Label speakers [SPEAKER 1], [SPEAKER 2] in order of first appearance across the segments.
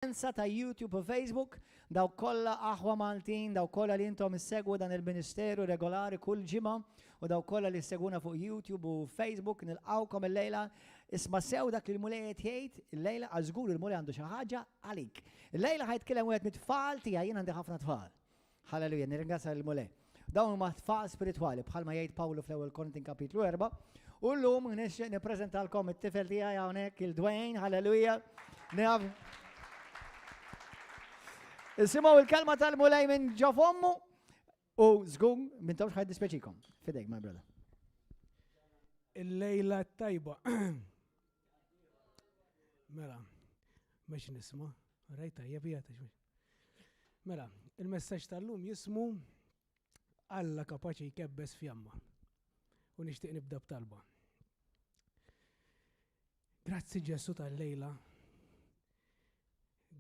[SPEAKER 1] ta' YouTube u Facebook, daw kollha aħwa Maltin, daw kollha li intom issegwu dan il-Ministeru regolari kull ġimgħa u daw kollha li seguna fuq YouTube u Facebook nilqawkom il-lejla. Isma' sew dak li l-mulej jgħid il-lejla għażgur il-mulej għandu xi ħaġa għalik. Il-lejla ħajtkellem wieħed mit-tfal tiegħi jien għandi ħafna tfal. Halleluja, nirringrazzja l-mulej. Dawn huma tfal spiritwali bħalma jgħid Pawlu fl-ewwel Korintin kapitlu 4. U llum nippreżentalkom it-tifel tiegħi hawnhekk il-Dwayne, halleluja. Isimaw il-kelma tal-mulej minn ġo fommu u żgur minn tawx ħadd dispeċikom. Fidejk, my brother.
[SPEAKER 2] Il-lejla tajba. Mela, mex nisma, rajta, jabijata xmux. Mela, il-messaġġ tal-lum jismu Alla kapaċi jkebbes fjamma. U nixtieq nibda b'talba. Grazzi Ġesu tal-lejla.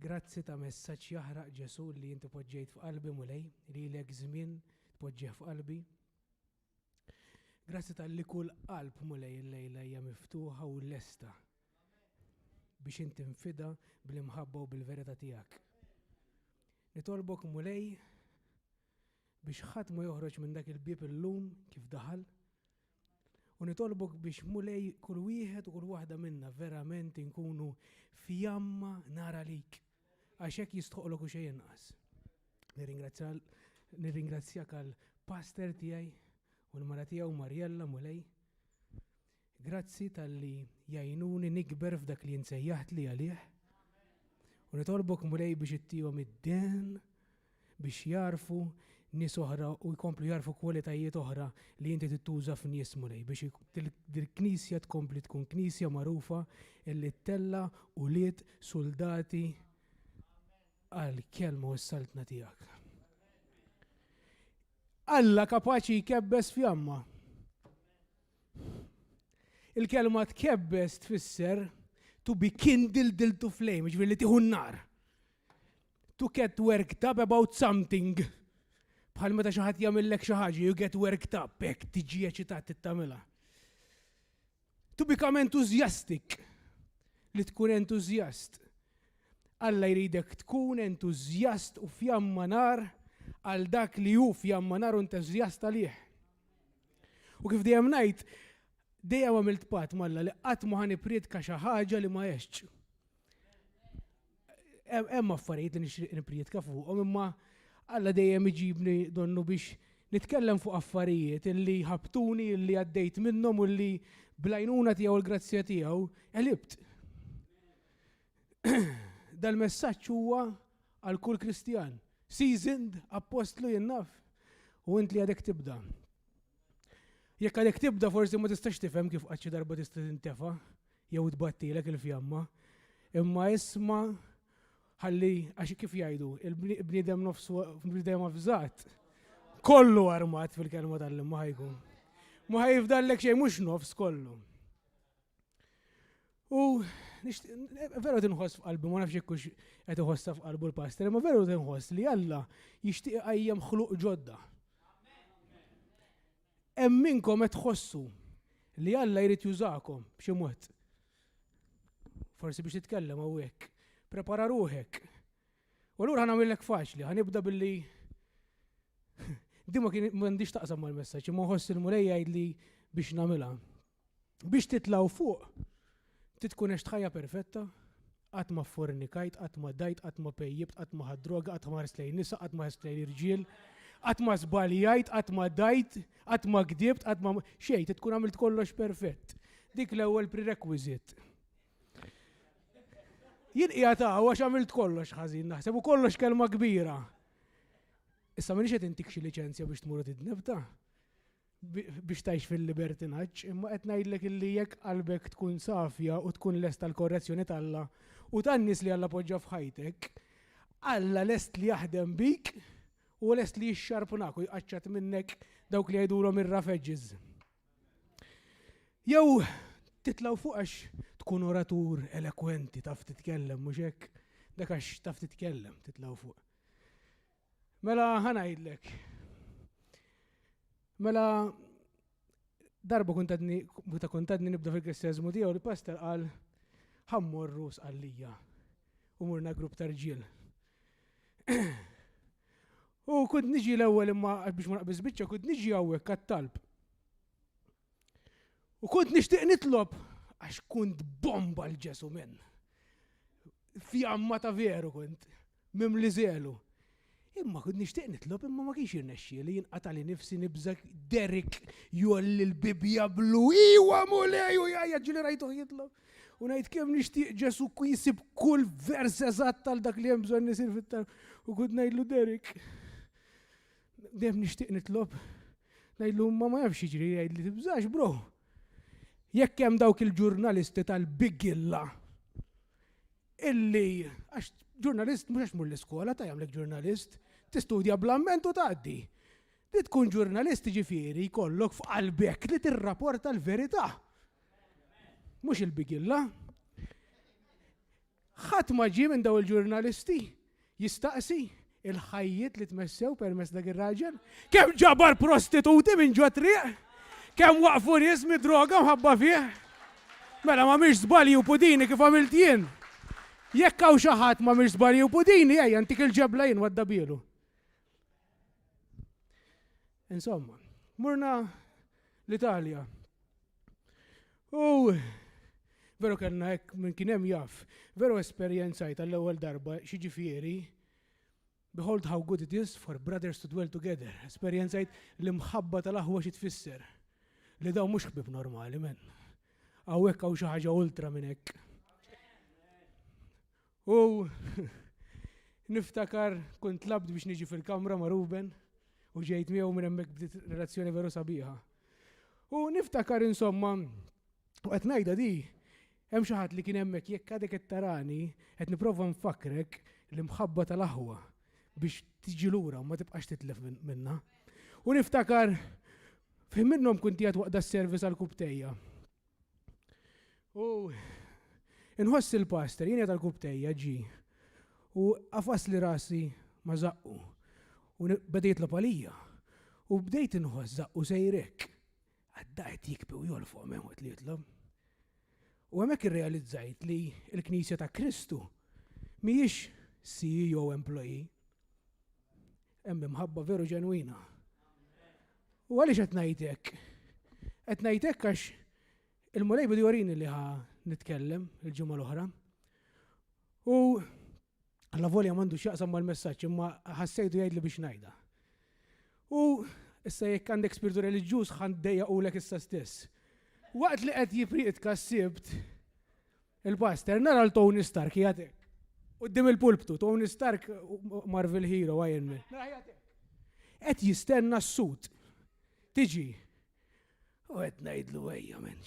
[SPEAKER 2] Grazzi ta' messaġġ jaħraq Ġesu li inti poġġejt f'qalbi mulej, li lek żmien tpoġġeh f'qalbi. Grazzi tal-li kull qalb mulej il-lejla hija miftuħa u lesta biex inti nfida bil-imħabba u bil-verità tiegħek. Nitolbok mulej biex ħadd ma joħroġ minn dak il-bieb illum kif daħal. U nitolbok biex mulej kull wieħed u kull waħda minna verament inkunu fjamma nara lik. Għax hekk jistħoqlok u xejn inqas. Nirringrazzjak għal pastor tiegħi u l-mara tiegħu Marjella mulej. Grazzi tal-li jgħinuni nikber f'dak li nsejjaħt li għalih. U nitolbok mulej biex ittihom id-den biex jarfu nies oħra u jkomplu jarfu kwalitajiet oħra li inti tittuża f'nies mulej biex il-knisja tkompli tkun knisja magħrufa illi tella u liet soldati għal kelma u s-saltna tiegħek. Alla kapaċi jkebbes fjamma. Il-kelma tkebbes tfisser to be kindled to flame, ġifieri li tieħu n-nar. To get worked up about something. Bħal meta xi ħadd jagħmellek xi ħaġa, you get worked up, hekk tiġi eċitat tittamilha. To become enthusiastic, li tkun entużjast. Alla jridek tkun entużjast u fjamma nar għal dak li hu fjamma nar u entużjast għalih. U kif dejjem ngħid, dejjem għamilt patt malla li qatt ma ħanipriedka xi ħaġa li ma hexx. Hemm affarijiet li nixtieq nippriedka fuqhom imma Alla dejjem iġibni donnu biex nitkellem fuq affarijiet illi ħabtuni, illi għaddejt minnhom u illi blajnuna tiegħu l-grazzja tiegħu għelibt. Dal-messaġġ huwa għal kull Kristjan, seasoned, apostlu jinnaf, u int li għadek tibda. Jekk għadek tibda forsi ma tistax tifhem kif qatt xi darba tista' tintefa' jew tbattilek il-fjamma, imma isma' ħalli għax kif jgħidu, il-bniedem nofsu bniedem avżat. Kollu armat fil-kelma tal-lim ma ħajkun. Ma ħajfdallek xejn mhux nofs kollu. U veru tinħoss f'qalbi, ma nafx hekk qed iħossha f'qalbu l-pastor, imma veru tinħoss li Alla jixtieq qajjem ħluq ġodda. Hemm minnkom qed tħossu li Alla jrid jużakom b'xi mod. Forsi biex titkellem hawnhekk. Prepara ruħek. U allura ħanamillek faċli, ħanibda billi dimma kien m'għandix taqsam mal-messaġġ, imma nħoss il-mulej jgħidli biex nagħmilha. Biex titlaw fuq, tkun għext ħajja perfetta, qatt ma fornikajt, qatt ma dajt, qatt ma pejjibt, qatt ma ħaddroga, qatt ma ħares lejn nisa, qatt ma ħares lejn irġiel, qatt ma żbaljajt, qatt ma dajt, qatt ma kdibt, qatt ma xejn, tkun għamilt kollox perfett. Dik l-ewwel prerequisite. Jien qiegħed għax għamilt kollox ħażin naħseb u kollox kelma kbira. Issa m'iniex qed intik xi liċenzja biex tmur tidnebda biex tgħix fil-libertinaġġ, imma qed ngħidlek illi jekk qalbek tkun safja u tkun lest tal-korrezzjoni t'Alla u tan-nies li Alla poġġa f'ħajtek, Alla lest li jaħdem bik u lest li jixxarpunak u jqaċċat minnek dawk li jgħidulhom ir-rough. Jew titlaw fuq għax tkun oratur elokwenti taf titkellem mhux hekk dak għax taf titkellem titlaw fuq. Mela ħanajdlek. Mela darba kontadni nibda fil-kristjażmu tiegħu li pastor qal ħammorru sqallija. u murna grupp ta' rġiel. U kont niġi l-ewwel imma biex ma naqbis biċċa kont niġi hawnhekk għat-talb. U kont nixtieq nitlob għax kont bomba l-Ġesu minn. Fjamma ta' veru kont, mimli żelu. Imma kont nixtieq nitlob imma ma kienx jirnexxieli jinqata' li nifsi nibżak Derek jolli l-bibja blu iwa mulej u jgħajja ġieli rajtuh jitlob. U ngħid kemm nixtieq Ġesu jisib kull vers eżatt tal dak li hemm bżonn isir fit-talb. U kont ngħidlu Derek. Dejjem nixtieq nitlob. Ngħidlu ma jafx jiġri jgħidli tibżax bro. Jekk hemm dawk il-ġurnalisti tal-bigilla illi għax ġurnalist mhux għax mur l-iskola ta' jagħmlek ġurnalist, tistudja bl-amment u tgħaddi. Li tkun ġurnalist ġifieri jkollok f'qalbek li tirrapporta l-verità. Mhux il-bigilla. Ħadd ma ġie minn daw il-ġurnalisti jistaqsi il-ħajjiet li tmessew permezz dak ir-raġel, kemm ġabar prostituti minn ġo triq, kemm waqfu nies mid-droga mħabba fih. Mela ma mhix żbalji u pudini kif għamilt jien. Jekk hawn xi ħadd ma mhix żbalji u pudini, ejja antik il-ġebla jien wadda bielu. Insomma, murna l-Italja. U veru kellna hekk minn kien hemm jaf, veru esperjenzajt għall-ewwel darba xi ġifieri. Behold how good it is for brothers to dwell together. Esperjenzajt l-imħabba tal-aħwa xi tfisser. Li daw mhux ħbieb normali men. Hawnhekk hawn xi ħaġa ultra minn hekk. U niftakar kont labt biex niġi fil-kamra ma' Ruben u ġejt miegħu minn hemmhekk bdiet relazzjoni veru sabiħa. U niftakar insomma qed ngħidha di hemm xi ħadd li kien hemmhekk jekk għadek qed tarani qed nipprova nfakkrek l-imħabba tal-aħwa biex tiġi lura u ma tibqax titlef minnha. U niftakar fih minnhom kont qiegħed waqt das-service għall-kubtejja. U inħoss il-pastor, jien qiegħed għall-kubtejja ġi. U qafas li rasi ma żaqqu. U bedejt l-palija. U bdejt inħoss zaqqu sejrek. Għaddajt jikbi u jolfu għamem għat li jitlob. U għamek irrealizzajt li il-Knisja ta' Kristu mhijiex CEO employee. Hemm imħabba veru ġenwina. U għaliex qed ngħidlek? Qed ngħidlek għax il-mulej bidi jorini li ħa nitkellem il-ġimgħa l-oħra. U alla volja m'għandux x'jaqsam mal-messaġġ imma ħassejtu jgħidli biex ngħidha. U issa jekk għandek spiritu reliġjuż ħaddejjaqulek issa stess. Waqt li qed jipriedka s-sibt il-pastor nara l-Tony Stark jagħtek. Qudiem il-pulptu, Tony Stark Marvel Hero Iron Man. Qed jistenna s-sut. Tiġi. U qed ngħidlu ejja men,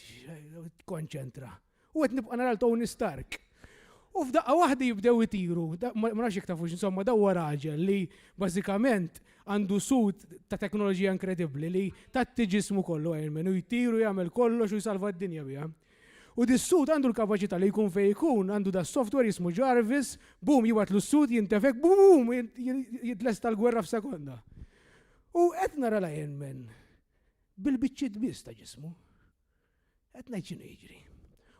[SPEAKER 2] konċentra. U qed nibqa' nara l-Tony Stark. U f'daqqa waħda jibdew itiru, ma nafx jekk tafux insomma dawwa raġel li bażikament għandu sut ta' teknoloġija inkredibbli li tatti ġismu kollu Iron Man u jtiru jagħmel kollox u jsalva d-dinja biha. U dis-sut għandu l-kapaċità li jkun fejn jkun, għandu da software jismu Jarvis, boom jibgħatlu s-sut jintefek, boom jitlesta l-gwerra f'sekonda. U qed nara l-Iron Man bil-biċċiet biss ta' ġismu. Qed ngħid x'inhu jiġri.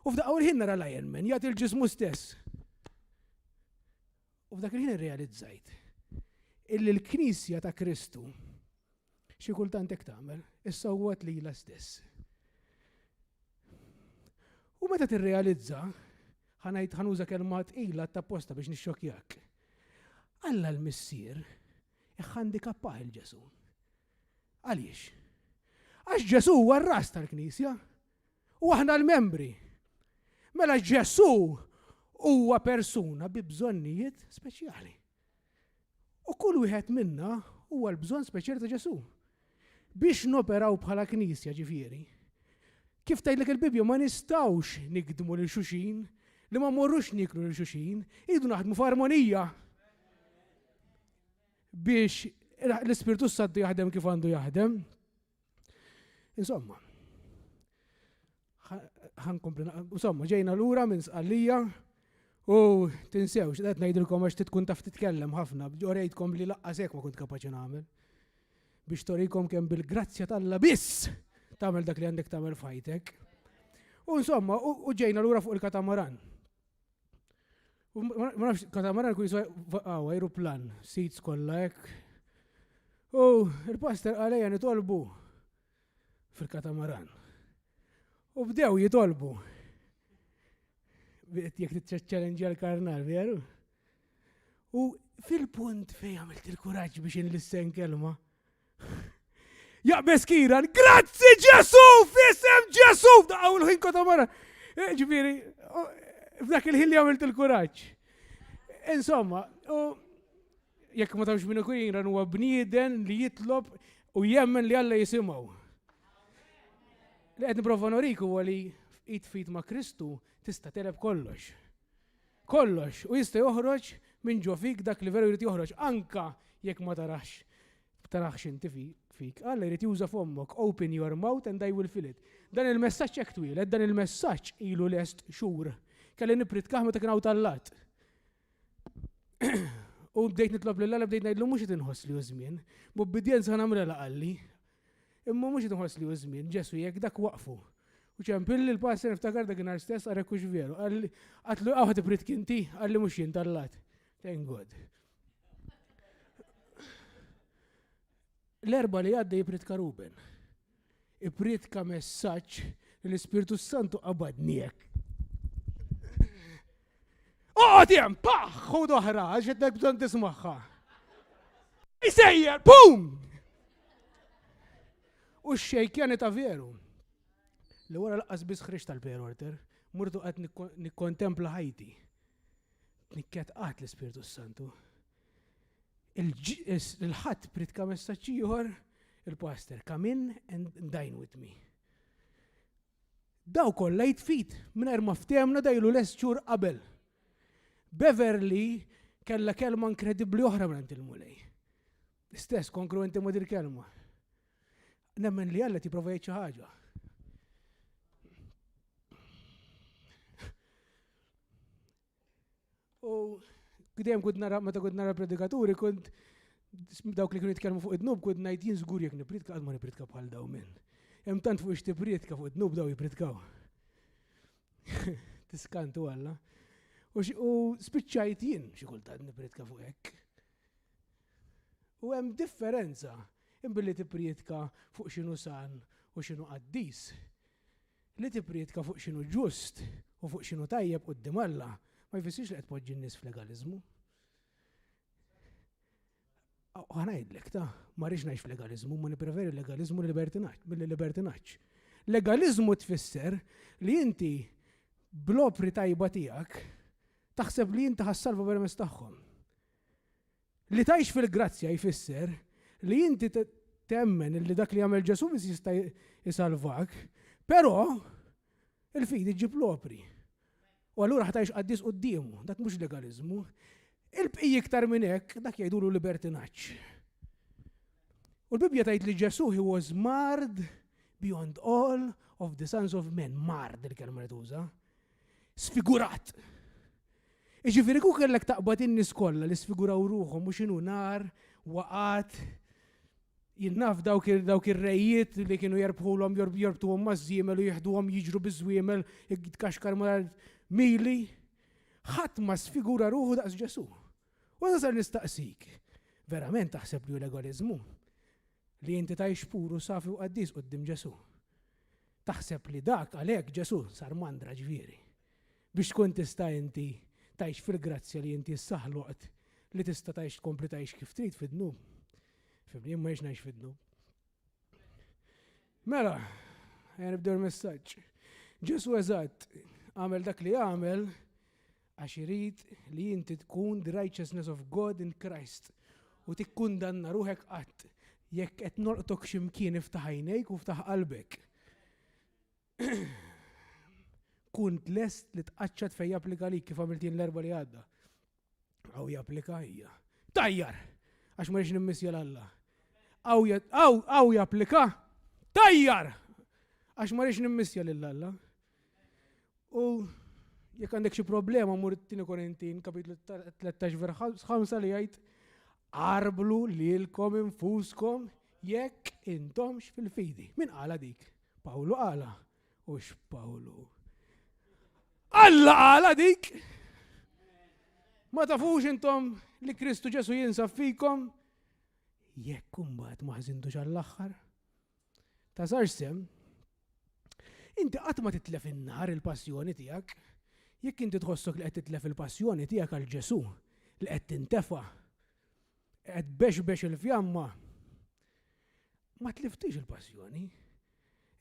[SPEAKER 2] U f'daqqa ħin nara l-Iron Man jagħti l-ġismu stess. U f'dak il-ħin irrealizzajt illi l-Knisja ta' Kristu xi kultant hekk tagħmel issawwat lilha stess. U meta tirrealizza ħanajt ħanuża kelma tqila tapposta biex nixxokjak. Alla l-missier iħhandikappah il-Ġesu. Għaliex? Għax Ġesu huwa r-ras tal-Knisja u aħna l-membri. Mela Ġesu huwa persuna bi bżonnijiet speċjali. U kull wieħed minna huwa l-bżonn speċjali ta' Ġesu. Biex noperaw bħala Knisja ġifieri. Kif tgħidlek il-Bibja ma nistgħux nikdmu lil xulxin, li ma mmorrux niklu lil xulxin, iridu naħdmu f'armonija. Biex l-Ispiritu Santu jaħdem kif għandu jaħdem. Insomma, insomma, ġejna lura minn sqallija u tinsewx, qed ngħidilkom għax tkun taf titkellem ħafna, ġorejtkom li laqqas hekk ma kunt kapaċi nagħmel. Biex torikom kemm bil-grazzja tal-Alla biss tagħmel dak li għandek tagħmel fajtek. U insomma, u ġejna lura fuq il-katamaran. Ma nafx, katamaran kun jiswa aeroplan, seats kolla hekk. U il-pastor għalija nitolbu fil-katamaran. U bdew jitolbu. Jek t-challenge għal-karnal, veru? U fil-punt fej għamilt il-kuraġġ biex nlissen kelma. Jaqbes kiran, grazzi Ġesu, fissem Ġesu, daqaw l-ħin katamaran. Ġifiri, f'dak il-ħin li għamilt il-kuraġġ. Insomma, jekk ma tawx minnu kiran huwa bnieden li jitlob u jemmen li Alla jisimaw. Li qed nipprova noriku huwa li fit ma' Kristu tista' teleb kollox. Kollox, u jista' joħroġ minn ġo fik dak li veru jrid joħroġ, anka jekk ma taraħx inti fik. Alla jrid juża f'ommok, open your mouth and I will fill it. Dan il-messaġġ hekk twieled, dan il-messaġġ ilu lest xhur. Kelli nipritkaħ meta kien hawn tal-lat. U bdejt nitlob lil Alla bdejt ngħidlu mhux qed inħoss li hu żmien, b'obbedjenza nagħmilha qalli. Imma mhux qed inħoss li hu żmien, Ġesu jekk dak waqfu. U ċempilli l-passer niftakar dak nhar stess għarek hux veru. Għatlu ħad iprit kinti, għalli mhux jien tal-lat. Thank God. L-erba li għadda jipritka Ruben. Ipritka messaġġ li l-Ispiritu Santu qabadniek. Jem, paħ, u doħra, għaxetlek bżon tismaħħa. Isejjer, pum! U x-xejkjani ta' veru. Li wara laqqas biss ħriġ tal-perorter, murtu qed nikkontempla ħajti. Nikketqat l-Ispiritu Santu. Il-ħadd pritka messaġġ ieħor, il-pastor, come in and dine with me. Daw kollha jitfit mingħajr ma ftehmna dajlu l-xhur qabel. Beverly kella kelma inkredibbli oħra minn il-mulej. Istess kongruenti ma' dir kelma. Nemmen li Alla tipprova jgħid xi ħaġa. U dejjem meta kont nara predikaturi kont dawk li kienu jitkellmu fuq id-nub kont ngħid jien żgur jekk nipritka qatt ma nipritka bħal dawn minn. Hemm tant fuq ix-tipritka fuq id-nub daw jipritkaw. Tiskantu Alla. U spiċċajt jien xi kultant nipritka fuq hekk. U hemm differenza imbilli tippritka fuq x'inhu san u x'inhu qaddis. Li tippritka fuq x'inhu ġust u fuq x'inhu tajjeb quddiem Alla ma jfissirx li qed tpoġġi n-nies f'legaliżmu. Ħanajdlek ma rridx ngħix f'legaliżmu, ma nippreferi legaliżmu mill-libertinaġġ. Legaliżmu tfisser li inti bl-opri tajba tiegħek taħseb li inti ħassalva permezz tagħhom. Li tgħix fil-grazzja jfisser li inti temmen li dak li jagħmel Ġesu biss jista' jisalvak, però il-fidi ġib l-opri. U allura ħatajx qaddis quddiemu, dak mhux legaliżmu. Il-bqija iktar minn hekk dak jgħidulu libertinaġġ. U l-Bibja tgħid li Ġesu he was marred beyond all of the sons of men. Marred il-kelma li tuża. Sfigurat. Iġifieri kieku kellek taqbad in-nies kollha li sfiguraw ruħhom mhux inhu nar, waqat, jinnaf dawk ir-rejjiet li kienu jerbħulhom jorbtuhom maż-żiemel u jieħduhom jiġru biż-żwiemel jitkaxkar mar mili. Ħadd ma sfigura ruħu daqs Ġesu. U sar nistaqsik, verament taħseb li legaliżmu? Li inti tgħix puru safi u qaddis quddiem Ġesu. Taħseb li dak għalhekk Ġesu sar mandra ġifieri. Biex tkun tista' inti tgħix fil-grazzja li inti ssaħloqt li tista' tgħix tkompli tgħix kif trid fid-dnub. Fimni ma ngħix fid-dnub. Mela, nibdew il-messaġġ. Ġesu eżatt għamel dak li għamel għax irid li inti tkun the righteousness of God in Christ u tikkundanna ruħek qatt jekk qed nolqtok x'imkien iftaħ għajnejk u ftaħ qalbek. Kunt lest li tqaċċad fejn japplika lik kif għamilt jien l-erba' li għadda. Aw japplika hija. Tajjar! Għax ma rridx nimmissja l-Alla. Aw japplika? Tajjar! Għax ma rridx nimmissja lill-Alla. U jekk għandek xi problema mur it-tieni Korintin kapitlu 13 vers 5 li jgħid qarblu lilkom infuskom jekk intomx fil-fidi. Min qala dik? Pawlu qala. U x'Pawlu? Alla qala dik! Ma tafux intom li Kristu Ġesu jinsab fikom, jekk imbagħad ma ħżintux għall-aħħar. Ta' sarsem, inti qatt ma titlef in-nar il-passjoni tiegħek, jekk inti tħossok li qed titlef il-passjoni tiegħek għal Ġesu, li qed tintefa', qed bexbex il-fjamma, ma tliftix il-passjoni.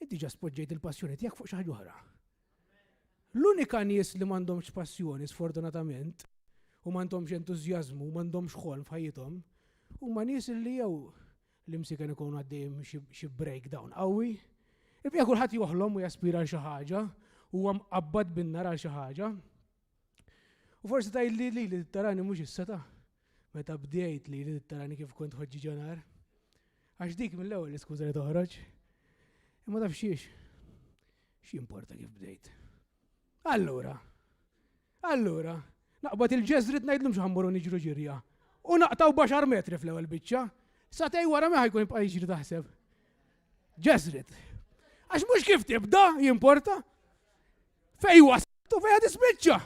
[SPEAKER 2] Inti ġa spoġġejt il-passjoni tiegħek fuq xi ħaġa oħra. L-unika nies li m'għandhomx passjoni sfortunatament, u m'għandhomx entużjażmu, m'għandhomx ħolm f'ħajjithom, huma nies li jew l-imsiken ikunu għaddejjem xi breakdown qawwi, ibqa' kulħadd joħlom u jaspira għal xi ħaġa, huwa mqabbad bin-nar għal xi ħaġa. U forsi tgħidli li tittarani mhux issa meta bdejt li tittarani kif kont ħoġġiġa nar. Għax dik mill-ewwel l-iskuża li toħroġ. Imma taf x'importa kif bdejt. Allura, naqbad il-ġeżrit ngħidlhom xi ħammuru niġru ġirja. U naqtaw baxar metri fl-ewwel biċċa. Satej wara ma ħajkun jibqa' jiġri taħseb. Ġeżrit. Għax mhux kif tibda jimporta. Fej waslu fejn ħad tispiċċa.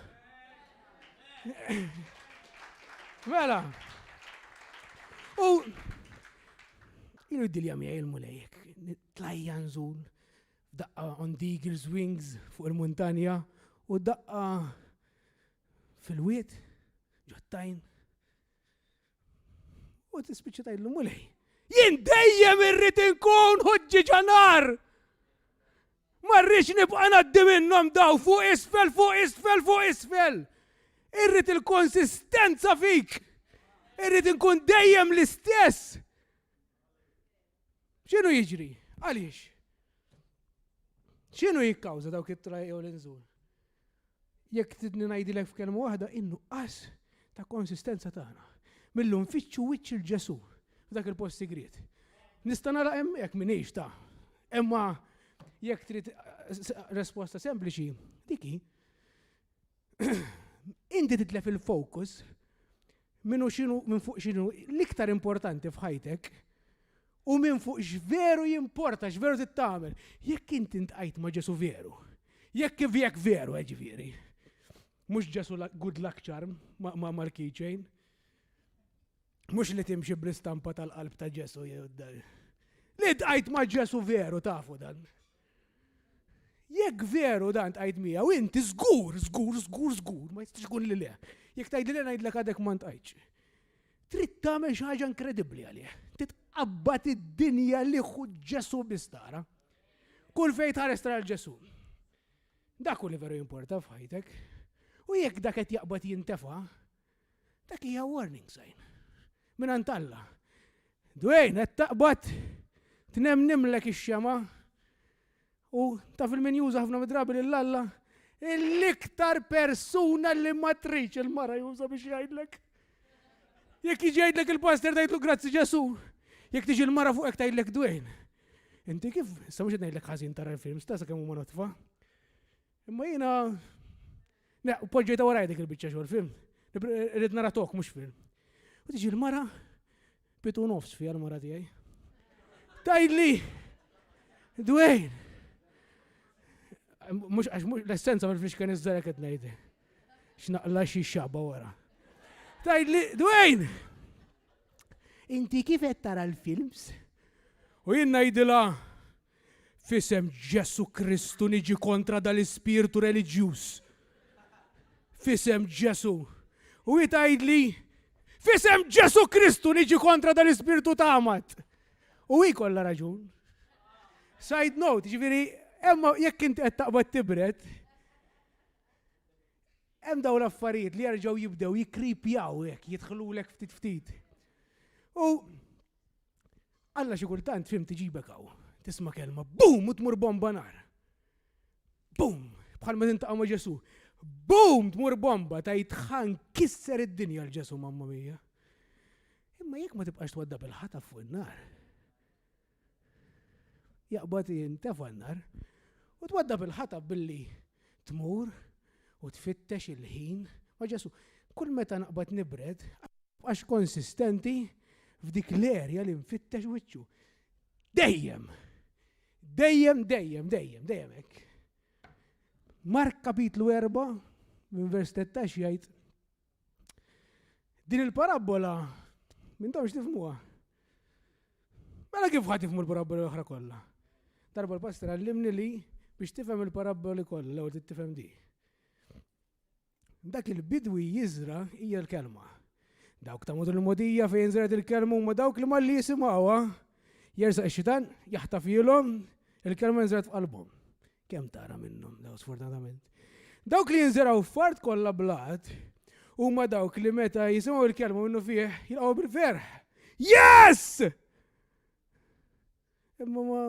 [SPEAKER 2] Mela. U ilu id-dilja miegħi il-mulejjek. Tlajja nżul, daqqa on the eagle's wings fuq il-muntanja u daqqa fil-wiet, ġottajn. U tispiċċa tgħidlu mulej. Jien dejjem irrid inkun ħoġġiġa nar! Ma rridx nibqa' ngħaddi minnhom daw fuq isfel, fuq isfel, fuq isfel. Irrid il-konsistenza fik. Irrid inkun dejjem l-istess. X'inhu jiġri? Għaliex? X'inhu jikkawża dawk it-trajja u l-inżul? Jekk tidni ngħidilek f'kelma waħda, in-nuqqas ta' konsistenza tagħna. Millu nfittxu wiċċ il-Ġesu f'dak il-post sigriet. Nista' nara hemm hekk m'iniex ta'. Imma jekk trid risposta sempliċi, diki. Inti titlef il-fokus minn fuq x'inhu l-iktar importanti f'ħajtek u minn fuq x'veru jimporta, x'veru tittamel. Jekk inti ntqajt ma' Ġesu veru, jekk veru ġifieri. Mhux Ġesu good luck charm ma' keychain. Mhux li timxi bl-istampa tal-qalb ta' Ġesu jew li tqajt ma' Ġesu veru tafu dan. Jekk veru dan tqajt miegħu inti żgur, ma jistax ikun li le. Jekk tgħidli ngħidlek għadek ma ntqajtx. Trid tagħmel xi ħaġa inkredibbli għalih. Titqabbad id-dinja li ħu Ġesu bistara. Kull fejn tħares tara l-Ġesu. Dak hu li veru jimporta f'ħajtek. U jekk dak qed jaqbad jintefa', dak hija warning sign. Minant Alla. Dwejn qed taqbad tnemnimlek ix-xema u taf il-min juża ħafna midrabi lill-Alla l-iktar persuna li ma tridx il-mara juża biex jgħidlek. Jekk jiġi jgħidlek il-pastor tgħidlu grazzi Ġesu. Jekk tiġi l-mara fuqek tgħidlek dwejn. Inti kif sa mhux qed ngħidlek ħażin tara l-film, stasa kemm huma notfa. Imma jiena poġġejta waraj dik il-biċċa xogħol film. Irid nara tok mhux film. U tiġi l-mara bitu nofs fija l-mara tiegħi. Tgħidli dwejn. Mhux l-essenza mill-fixka niżżara qed ngħidli. X'naqla xi xaba wara. Tgħidli dwejn. Inti kif qed tara l-films? U jien ngħidilha f'isem Ġesu Kristu niġi kontra dal-ispirtu reliġjuż. F'isem Ġesu. U hi tgħidli f'isem Ġesu Kristu niġi kontra dal-ispirtu tamat. U hi kollha raġun. Side note, ġifieri, imma jekk inti qed taqbad tibret, hemm dawn l-affarijiet li jerġgħu jibdew jikkripjaw hekk, jidħlulek ftit ftit. U Alla xi kultant fim tiġibek hawn, tisma' kelma boom u tmur bomba nar. Boom, bħalma tintaqa' ma' Ġesu. Boom, tmur bomba ta' jitħan kisser id-dinja l-Ġesu mamma mija. Imma jekk ma tibqax twadda bil-ħataf fuq in-nar. Jaqbad jintefa' n-nar u twadda bil-ħataf billi tmur u tfittex il-ħin ma' Ġesu. Kull meta naqbad nibred, għax konsistenti f'dik l-erja li nfittex wiċċu. Dejjem hekk. Mark kapitlu 4, minn vers 13 jgħid Din il-parabola, minn tamx tifmuha. Mela kif ħadd tifhmu l-parabola l-oħra kollha? Darba l-pastor għallimni li biex tifhem il-paraboli kollha l-ewwel tifhem di. Dak il-bidwi jiżra hija l-kelma. Dawk ta' modu l-modija fejn żret il-kelma huma dawk li malli jisimgħuha. Jersaq ix-xitan, jaħtafilhom, il-kelma jinżret f'qalbhom. Kemm tara minnhom daw sfortunatament. Dawk li jinżeraw f'art kollha blat huma dawk li meta jisimgħu il-kelma minnu fih jilqgħu bil-ferħ. Yes! Imma ma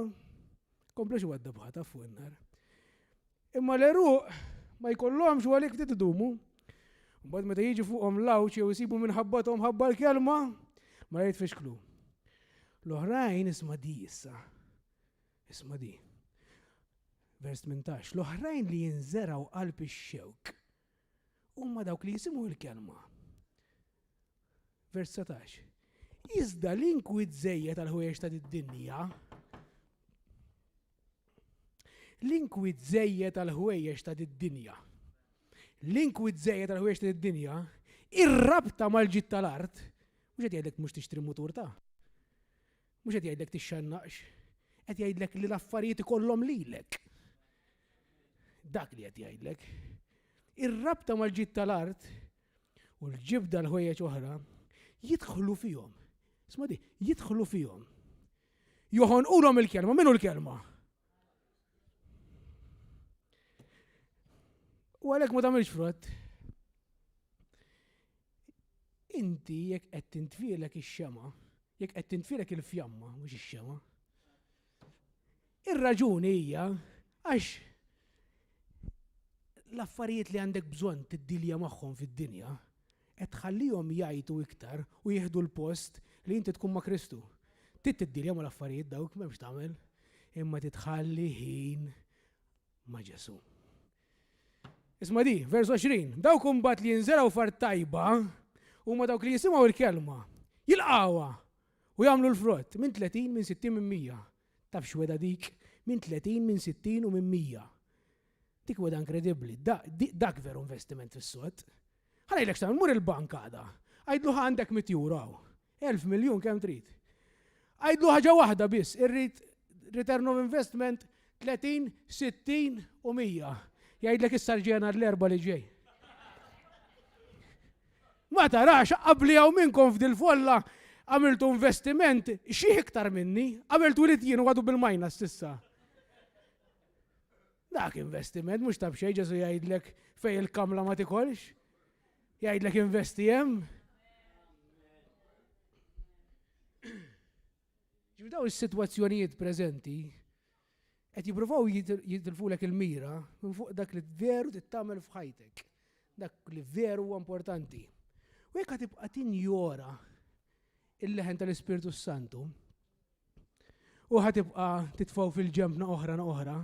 [SPEAKER 2] komplexu għadda bħata fuq in-nar. Imma l-eruq ma jkollhomx għalik ftit idumu. Mbagħad meta jiġi fuqhom lawċ jew isibu minħabbathom ħabba l-kelma ma jitfixklu. L-oħrajn isma' di issa. Isma' di. Vers 18. L-oħrajn li jinżeraw qalb ix-xewk huma dawk li jisimgħu l-kelma. Vers 19. Iżda l-inkwit żejjed tal-ħwejjeġ ta' id-dinja. L-inkwit żejjed tal-ħwejjeġ ta' id-dinja. L-inkwit żejjed tal-ħwejjeġ ta' id-dinja, ir-rabta mal-ġid tal-art, mhux qed jgħidlek mhux tixtri mutur ta'. Mhux qed jgħidlek tixxannaqx, qed jgħidlek li l-affarijiet ikollhom lilek. Dak li qed jgħidlek. Ir-rabta mal-ġid tal-art u l-ġibda l-ħwejjeġ oħra jidħlu fihom. Isma' di, jidħlu fihom. Joħonqulhom il-kelma, minnu l-kelma? U għalhekk ma tagħmilx frott. Inti jekk qed tintfielek ix-xema, jekk qed tintfielek il-fjamma, mhux ix-xema. Ir-raġuni hija għax l-affarijiet li għandek bżonn tiddilja magħhom fid-dinja qed tħallihom jgħidu iktar u jieħdu l-post li inti tkun ma' Kristu. Tiddilja mal-affarijiet dawk m'hemmx tagħmel, imma titħalli ħin ma' Ġesu. Isma' di, vers 20, dawk imbagħad li jinżeraw fart tajba huma dawk li jisimgħu l-kelma, jilqawha u jagħmlu l-frott minn 30, minn 60, minn 100. Taf x'weda dik? Minn 30, minn 60 u minn 100. Dik weda inkredibbli, dak veru investiment fis-sod. Ħanejlek x'tagħmel mur il-bank għada. Għajdlu għandek 100 euro, 1000 miljun kemm trid. Għajdlu ħaġa waħda biss, irrid return of investment 30, 60 u 100. Jgħidlek is-sarġena l-erba li ġej. Ma tarax qabli hawn minnkom f'dil-folla għamiltu investiment xi iktar minni, għamiltu li jien għadu bil-majnas s'issa. Dak investiment mhux tab xejn Ġesu jgħidlek fejn il-kamla ma tikolx. Jgħidlek investi hemm. Ġibdaw is-sitwazzjonijiet preżenti qed jippruvaw jitilfulek il-mira minn fuq dak li veru tittamel f'ħajtek. Dak li veru huwa importanti. U jekk tibqa' tinjora il-leħen tal-Ispiritu Santu u ħatibqa' titfgħu fil-ġembna oħra,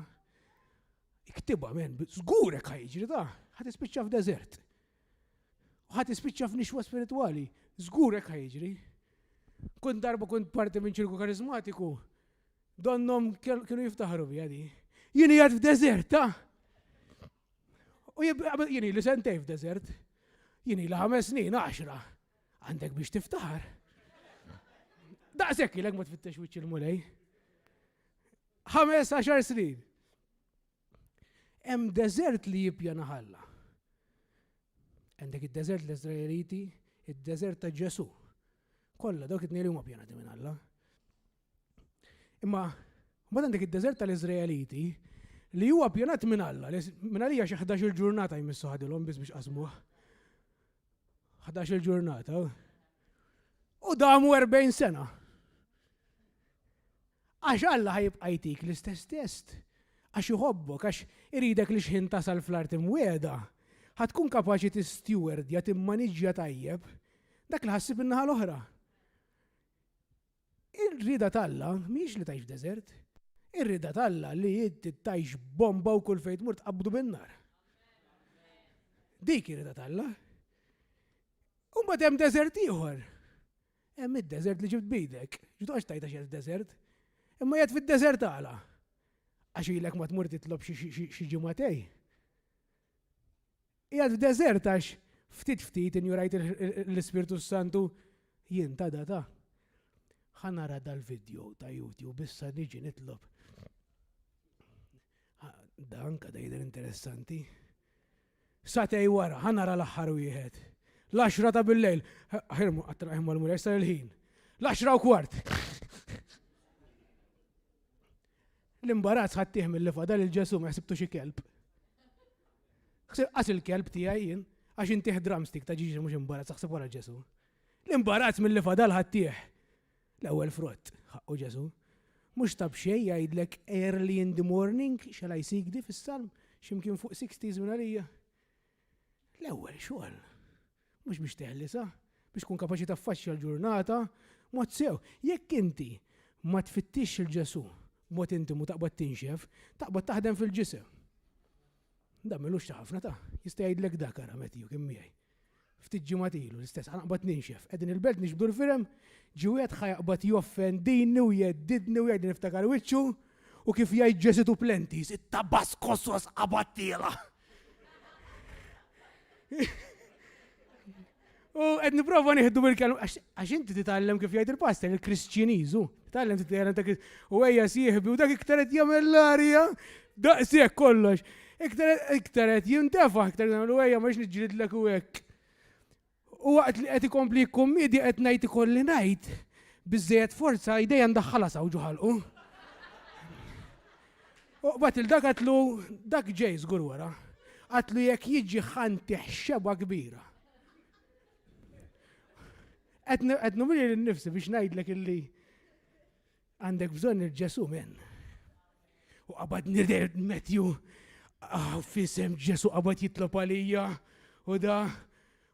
[SPEAKER 2] iktibha men, żgur hekk ħajġri ta' ħatispiċċa f'deżert. U ħatispiċċa f'nixwa spiritwali, żgur hekk ħajġri. Kunt darba kont parti minn ċirku karizmatiku, donnom kienu jiftaħru bi għadi. Jini għad f'deżert, ta' u jini li sentej f'deżert, jini li 5 snin, 10, għandek biex tiftaħar. Daqsek il-għek ma tfittex wiċċ il-mulej. 15 snin. Hemm deżert li jibjana ħalla. Għandek id-deżert l-Izraeliti, id-deżert ta' Ġesu. Kolla dawk it-tnejn huma pjanati minn Alla. Imma mbagħad għandek id-deżert tal-Iżraeliti li huwa pjanat minn Alla, minn għalija xi 11 ġurnata jmissu ħadilhom biex qasmuh. 11 ġurnata. U damu 40 sena. Għax Alla ħajibqa' jtik l-istess test. Għax iħobbok, għax iridek li xħin tasal fl-art imwiegħda, ħatkun kapaċi tistewardja timmaniġġja tajjeb dak li ħassib in-naħa l-oħra. Ir-rida talla mhix li tgħix f'deżert. Ir-rida talla li inti tgħix bomba u kull fejn tmur tqabbdu bin-nar. Dik ir-rida talla. U mbagħad hemm deżert ieħor. Hemm id-deżert li ġibt bidek. Ġdux tajta xi deżert. Imma jgħid fid-deżert tagħla. Għax ilek ma tmur titlob xi ġimagħtej. Qiegħed f'deżert għax ftit injurajt l-Ispirtu Santu, jien ta' data. Ħanara dal-video ta' YouTube, issa niġi nitlob. Dan kada jidher interessanti. Satej wara, ħanara l-aħħar wieħed. L-10 ta' bil-lejl. Ħirmu għattraħim mal-mulja, jista' il-ħin. L-10:15. L-imbarazz ħattih mill-lifa il-ġesu ma jħsibtu xi kelb. Qas il-kelb tiegħi jien, għax intih drumstick ta' ġiġi mhux imbarazz, ħsib wara ġesu. L-imbarazz mill-lifa ħattih. L-ewwel frott, ħaqqu ġesu. Mhux tab xejn jgħidlek early in the morning, shall I seek di fis-salm, x'imkien fuq 60s minn għalija. L-ewwel xogħol. Mhux biex teħlisa, biex tkun kapaċi taffaċċja l-ġurnata, mod sew. Jekk inti ma tfittix il-ġesu, mod intimu taqbad tinxef, taqbad taħdem fil-ġisem. Da m'għamilux ta' ħafna ta' jista' jgħidlek dak ara Matthew kemm miegħi. Ftit ġimgħat ilu l-istess ħanaqbad ninxef. Qegħdin il-belt nixbdu l-firem, ġiwiet ħajaqbad joffendini u jeddidni u jgħidni niftakar wiċċu u kif jgħid ġesitu plentis, it-tabasco sos qabattila. U qed nipprova nieħdu bil-kelma għax inti titgħallem kif jgħid il-pastor il-Kristjaniżu. Titgħallem titgħallem dak u ejja sieħbi u dak iktar qed jagħmel l-arja daqshekk kollox. Iktar qed jintefa' iktar nagħmlu ejja ma niġġielidlek u hekk. U waqt li qed ikompli kommedja qed ngħid ikolli ngħid biżżejjed forza idejja ndaħħalha saw ġuħalqu. U bat il-dak għatlu dak ġej żgur wara. Għatlu jekk jiġi ħantiħ xeba kbira. Qed numri l-nifsi biex ngħidlek illi għandek bżonn il-ġesu men. U qabad nirder Matthew fisem ġesu qabad jitlob għalija u da.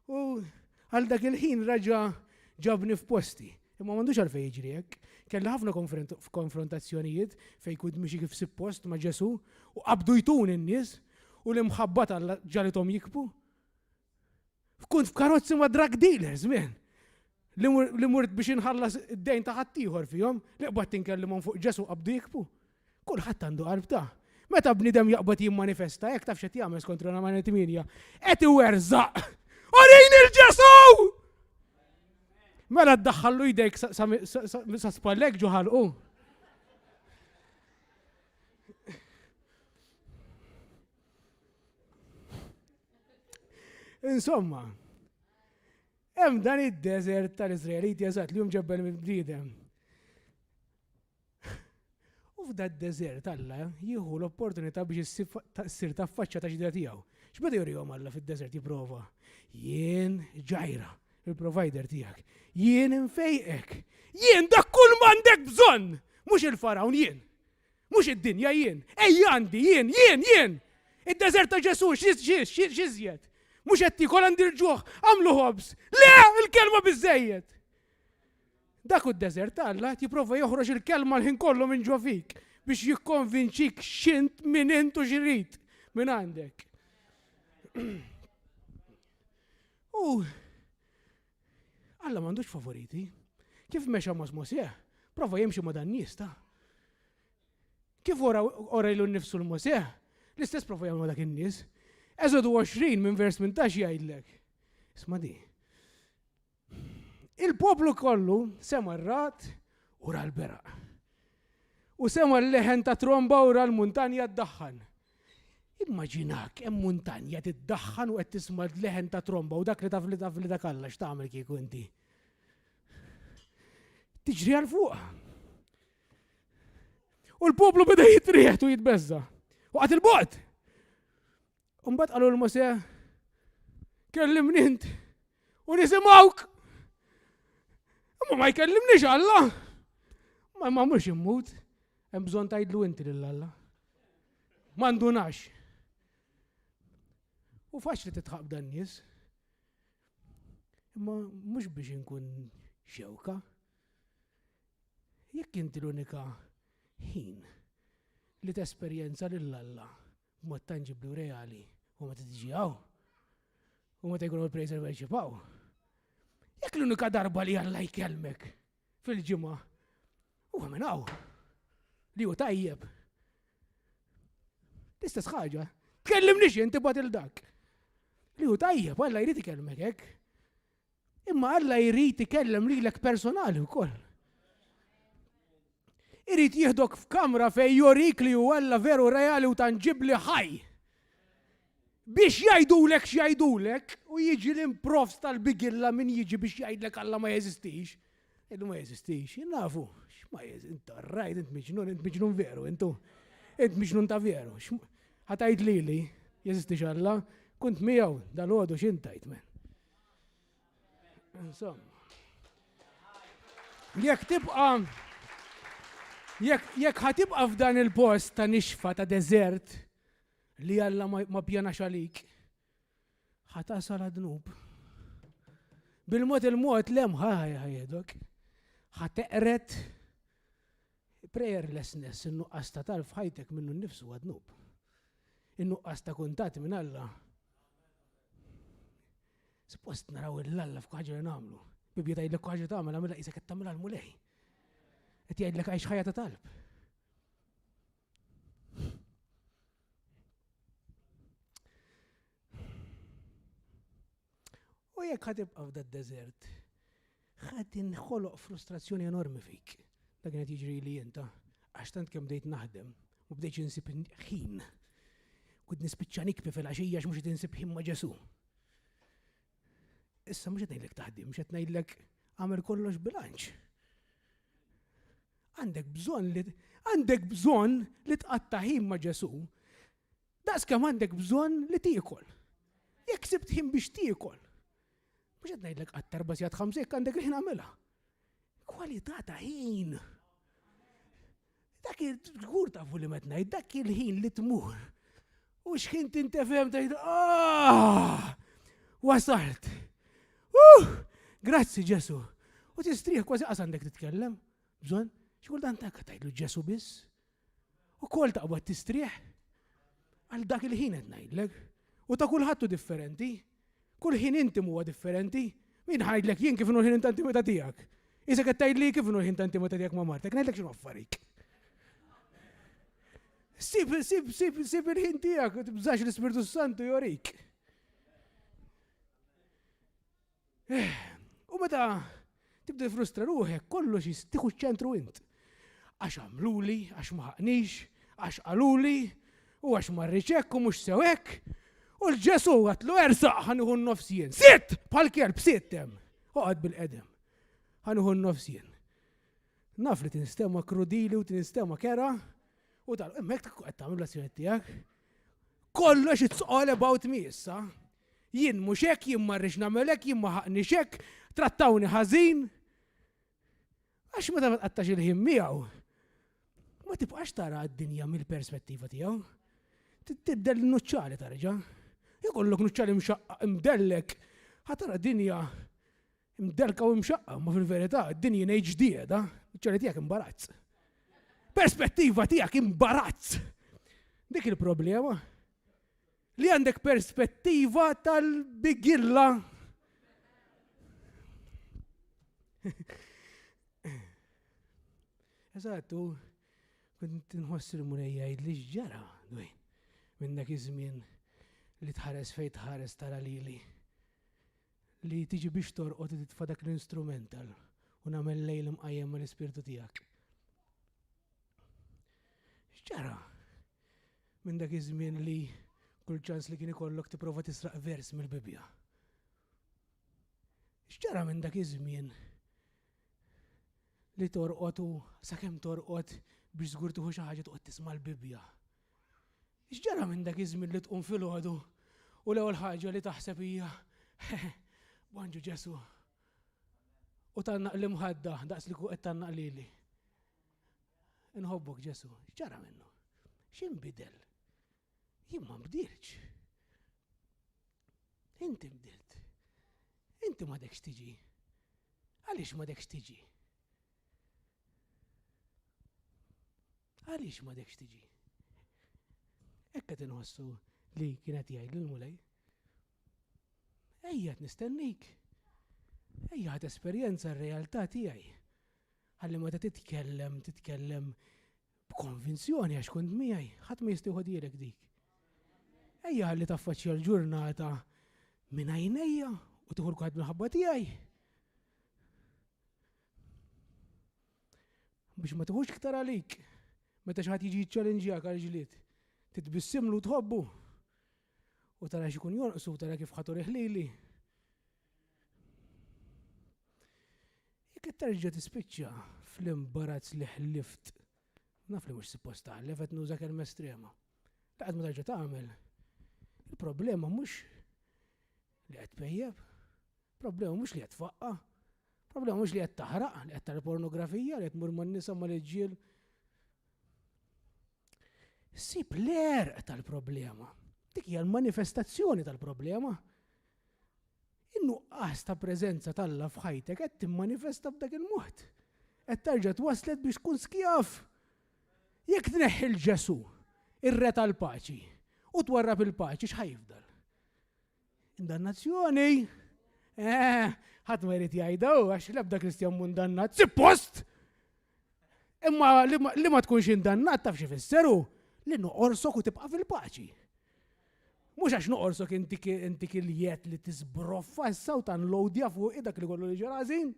[SPEAKER 2] U għal dak il-ħin raġa ġabni f'posti. Imma m'għandux għalfejn jiġri hekk. Kellha ħafna konfrontazzjonijiet fejn kud mixi kif suppost ma' Ġesu u qabdu jtun in-nies u l-imħabbat alla ġalithom jikbu. Kont f'karozzi ma' drug dealers men. Li murt biex inħallas id-dejn ta' ħaddieħor fihom, li qbad tinkellimhom fuq Ġesu qabdu jikbu. Kulħadd għandu qalb ta'. Meta bniedem jaqbad jimmanifesta hekk taf x'qed jagħmel kontra l-8 qed iwerzaq. Orin il-ġesu! Mela ddaħħallu jdejk sa spallek ġuħalqu. Insomma, hemm dan id-deżert tal-Iżraeliti eżatt li ġebbel mill-bniedem. U f'da d-deżert Alla jieħu l-opportunità biex issir taffaċċja ta' ġdida tiegħu. X'beda jurihom Alla fid-deżert jipprova? Jien ġajra, il-provider tiegħek. Jien infejqek. Jien dak kull m'għandek bżonn. Mhux il-farawn jien. Mhux id-dinja jien. Ejja għandi jien. Id-deżert ta' Ġesu x'iżjed. Mhux qed tikol għandi l-ġuħ, għamlu ħobs. Le, il-kelma biżejjed. Dak u d-deżert Alla jipprova joħroġ il-kelma l-ħin kollu minn ġo fik biex jikkonvinċik x'int minn int u x'rid minn għandek. U Alla m'għandux favoriti. Kif mexa ma' Mosè, prova jimxi ma' dan nies ta'. Kif ora ilu nnifsu l-Mosè, l-istess prova jagħmlu dak in-nies. Eżodu 20 minn vers 18 jgħidlek. Isma' di. Il-poplu kollu sema r-rat u ra l-beraq. U sema l-leħen ta' tromba u ra l-muntanja d-daħħan. Immaġinak, hemm muntanja tiddaħħan u qed tisma' l-leħen ta' tromba u dak li taf li dak Alla x'tagħmel kieku inti. Tiġri għal fuq. U l-poplu beda jitrieħed u jitbeżza. U għat il-bot. Mbagħad qalu l-Mosè kellimni int u nisimgħuk. Imma ma jkellimniex Alla. Ma mhux immut. Hemm bżonn tgħidlu inti lil Alla. M'għandunax. U faċli titħaq dan nies. Imma mhux biex inkun xewka. Jekk inti l-unika ħin li tesperjenza lil Alla b'mod tanġibli u reali u meta tiġi hawn u meta jkunu l-prejser weċipaw. Jekk l-unika darba li Alla jkellmek fil-ġimgħa huwa minn hawn li hu tajjeb. L-istess ħaġa, tkellimniex inti bad il-dak. Li hu tajjeb, Alla jrid ikellmek hekk. Imma Alla jrid ikellem lilek personali wkoll. Irid jieħdok f'kamra fejn jorik li hu Alla veru reali u tanġibli ħaj. Biex jgħidulek x'jgħidulek u jiġi l-improfs tal-bigilla min jiġi biex jgħidlek Alla ma jeżistix. Illu ma jeżistix, nafu, ma jeżistix, inta rajt, int miġnun veru, int miġnun ta' veru. Ħatajt li, jeżistix Alla, kunt miegħu dal-għodu x'intajt men. Insomma. Jekk ħatibqa' f'dan il-post ta' nixfa ta' deżert li Alla ma pjanax għalik, ħatasal għad-dnub. Bil-mod il-mod lem ħajedok. ħateqret prayerlessness, in-nuqqas ta' talf ħajtek minnu nnifsu għad-dnub. In-nuqqas ta' kuntat minn Alla. Suppost naraw il-Alla f'ħaġa li nagħmlu. Bibja tgħidlek ħaġa tagħmel għamilha qisek qed tagħmilha l-mulej. Qed jgħidlek għajx ħajja ta' talb. U jekk ħatibqa' f'da d-deżert, ħadd inħoloq frustrazzjoni enormi fik. Dak qed jiġri li inta għax tant kemm bdejt naħdem u bdejt insib ħin. Kont nispiċċa nikbi fil-għaxija mhux qed insib ħin ma' Ġesu. Issa mhux qed ngħidlek taħdim, mhux qed ngħidlek għamel kollox bilanċ. Għandek bżonn li tqatta' ħin ma' Ġesu. Daqskemm għandek bżonn li tiekol. Jekk sibt ħin biex tiekol. Mhux qed ngħidlek qatt 4 sigħat 5 jekk għandek ħin għamilha. Kwalità ta' ħin. Dak il-żgur tafu li qed ngħid, dak il-ħin li tmur. U x'ħin tintefhem tgħid wasalt. Grazzi Ġesu. U tistrieħ kważi qas għandek titkellem. Bżonn xi kultant hekk tgħidlu Ġesu biss. Ukoll taqbad tistrieħ għal dak il-ħin qed ngħidlek. U ta' kulħadd hu differenti. Kull ħin intim huwa differenti. Min ħajdlek jien kif inhu l-ħin ta' intimità tiegħek. Issa qed tgħidli kif inhu l-ħin ta' intimità tiegħek ma' martek, ngħidlek x'inhu affarik. Sib il-ħin tiegħek u tibżax l-Ispiritu Santu jorik. U meta tibda frustra ruħek kollox tieħu ċ-ċentru int. Għax għamluli, għax ma ħaqnix, għax qaluli, u għax ma rriċek u mhux sew hekk. U l-Ġesu għatlu ersaq ħanuħu n-nofsien. Sitt! Bħal kelb, sittem. Uqgħod bil-qedem. Ħanuħu n-nofsien. Naf li tinstema krudili u tinstema kera. U tal, emmek qed tagħmel l-azzjoni tiegħek. Kollox it's all about me issa. Jien mhux hekk, jien ma rridx nagħmel hekk, jien ma ħaqniex hekk, trattawni ħażin. Għax meta ma tqattax il-ħin miegħu, ma tibqax tara d-dinja mill-perspettiva tiegħu. Tibdel n-nuċċali tarġa'. Jkollok nuċċali mdellek, ħatara dinja mdelka u mxaqqa, ma fil-verità d-dinja ngħid ġdieda, nuċċali tiegħek imbarazz. Perspettiva tiegħek imbarazz. Dik il-problema. Li għandek perspettiva tal-bigilla. Eżattu, kont nħossir mulej jgħidli x'ġara dwejn minn dak iż-żmien li tħares fejn tħares tara lili. Li tiġi biex torqod titfa' dak l-instrumental u nagħmel lejl imqajjem mal-ispirtu tiegħek. X'ġara minn dak iż-żmien li kull ċans li kien ikollok tipprova tisraq vers mill-Bibja. X'ġara minn dak iż-żmien li torqod u sakemm torqod biex żgur tieħu xi ħaġa toqgħod tisma' l-Bibja. X'ġara minn dak iż-żmien li tqum filgħodu u l-ewwel ħaġa li taħseb hija Bonġu Ġesu. U tannaq l-imħadda daqs li qed tannaq lili. Inħobbok Ġesu. X'ġara minnu? X'inbidel? Jien ma nbdilx. Inti bdilt. Inti m'għadekx tiġi. Għaliex m'għadekx tiġi? Għaliex m'għadekx tiġi? Hekk qed inħossu li kienet jgħid lil-mulej. Ejja nistennik. Ejja ħadd esperjenza r-realtà tiegħi. Ħalli meta titkellem b'konvinzjoni għax kont miegħi, ħadd ma jistieħu dilek dik. Ejja ħalli taffaċċja l-ġurnata minn għajnejja u tieħu l-kwaħed minħabba tiegħi. Biex ma tieħux iktar għalik. Meta xi ħadd jiġi jiċċallenġjak għal ġlied, titbissimlu tħobbu u tara x'ikun jonqsu tara kif ħatur iħlili. Jekk terġa' tispiċċa fl-imbarazz li ħlift, naf li mhux suppost taħlef qed nuża kelma estrema. Laqgħet ma terġa' tagħmel. Il-problema mhux li qed tpejjeb, problema mhux li qed tfaqqa, problema mhux li qed taħraq, li qed tara pornografija, li qed tmur man-nisa mal-irġiel. Sib l-erq tal-problema. Dik hija l-manifestazzjoni tal-problema. In-nuqqas ta' preżenza tal-Alla f'ħajtek qed timmanifesta b'dak il-mod. Qed terġa' twasslet biex tkun skjaf. Jekk tneħħi l-Ġesu, ir-Re tal-paċi, u twarrab il-paċi x'ħajfdal? Indannazzjoni. Ħadd ma jrid jgħidha għax l-ebda Kristjan mundannat. Suppost! Imma li ma tkunx indannat taf xi fisseru li noqorsok u tibqa' fil-paċi. Mhux għax noqorsok intik il-jiet li tisbroffa issa u tanlowdja fuq dak li kollu li ġarażin.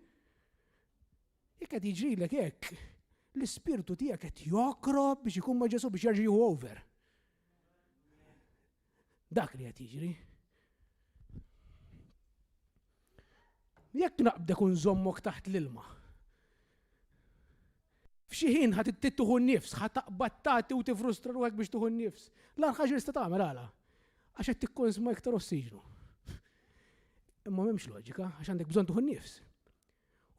[SPEAKER 2] Jekk qed jiġrilek hekk, l-ispirtu tiegħek qed jokrob biex ikun ma' Ġesu biex jerġa' jieħu over. Dak li qed jiġri. Jekk naqbdek unżommok taħt l-ilma. F'xi ħin ħadd tieħu nnifs, ħadd taqbad tagħti u tifrustra ruħek biex tieħu nnifs. L-ar ħaġa li tista' tagħmel għala. Għax qed tikkonsma iktar ossiġnu. Imma m'hemmx loġika għax għandek bżonn tieħu nnifs.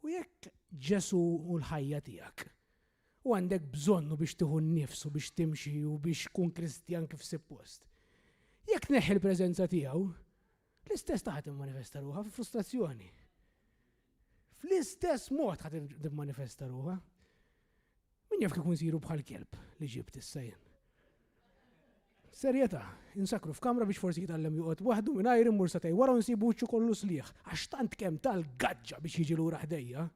[SPEAKER 2] U jekk Ġesu u l-ħajja tiegħek u għandek bżonnu biex tieħu nnifs u biex timxi u biex tkun Kristjan kif suppost. Jekk tneħħi l-preżenza tiegħu, l-istess taħt immanifesta ruħha fi frustrazzjoni. Fl-istess mod ħadd timmanifesta ruħha. Min jaf kif nsiru bħal kelb li ġibt issa jien. Serjetà, insakru f'kamra biex forsi jitgħallem joqgħod waħdu mingħajr immur satej wara nsibu wiċċu kollu sliħ għax tant kemm tal-gaġġa biex jiġi lura ħdejja.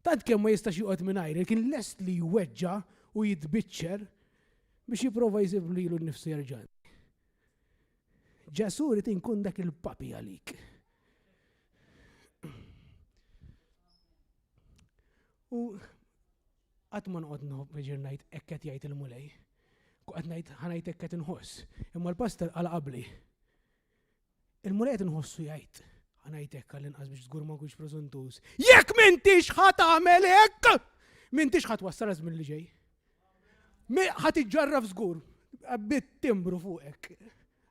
[SPEAKER 2] Tant kemm ma jistax joqgħod mingħajr kien lest li jweġġa' u jitbiċċer biex jipprova jsib lilu nnifsu jerġa'. Ġesu rid inkun dak il-papi għalik. U qatt ma noqgħod noħobb ngħid hekk qed jgħid il-mulej. Qed ngħid ħanajt hekk qed inħoss. Imma l-pastor qal qabli. Il-mulej qed inħossu jgħid ħanajt hekk għall-inqas biex żgur ma nkunx preżuntuż. Jekk m'intix ħadd tagħmel hekk, m'intix ħadd wassal żmien li ġej. Ħadd iġġarraf żgur bit-timbru fuqek.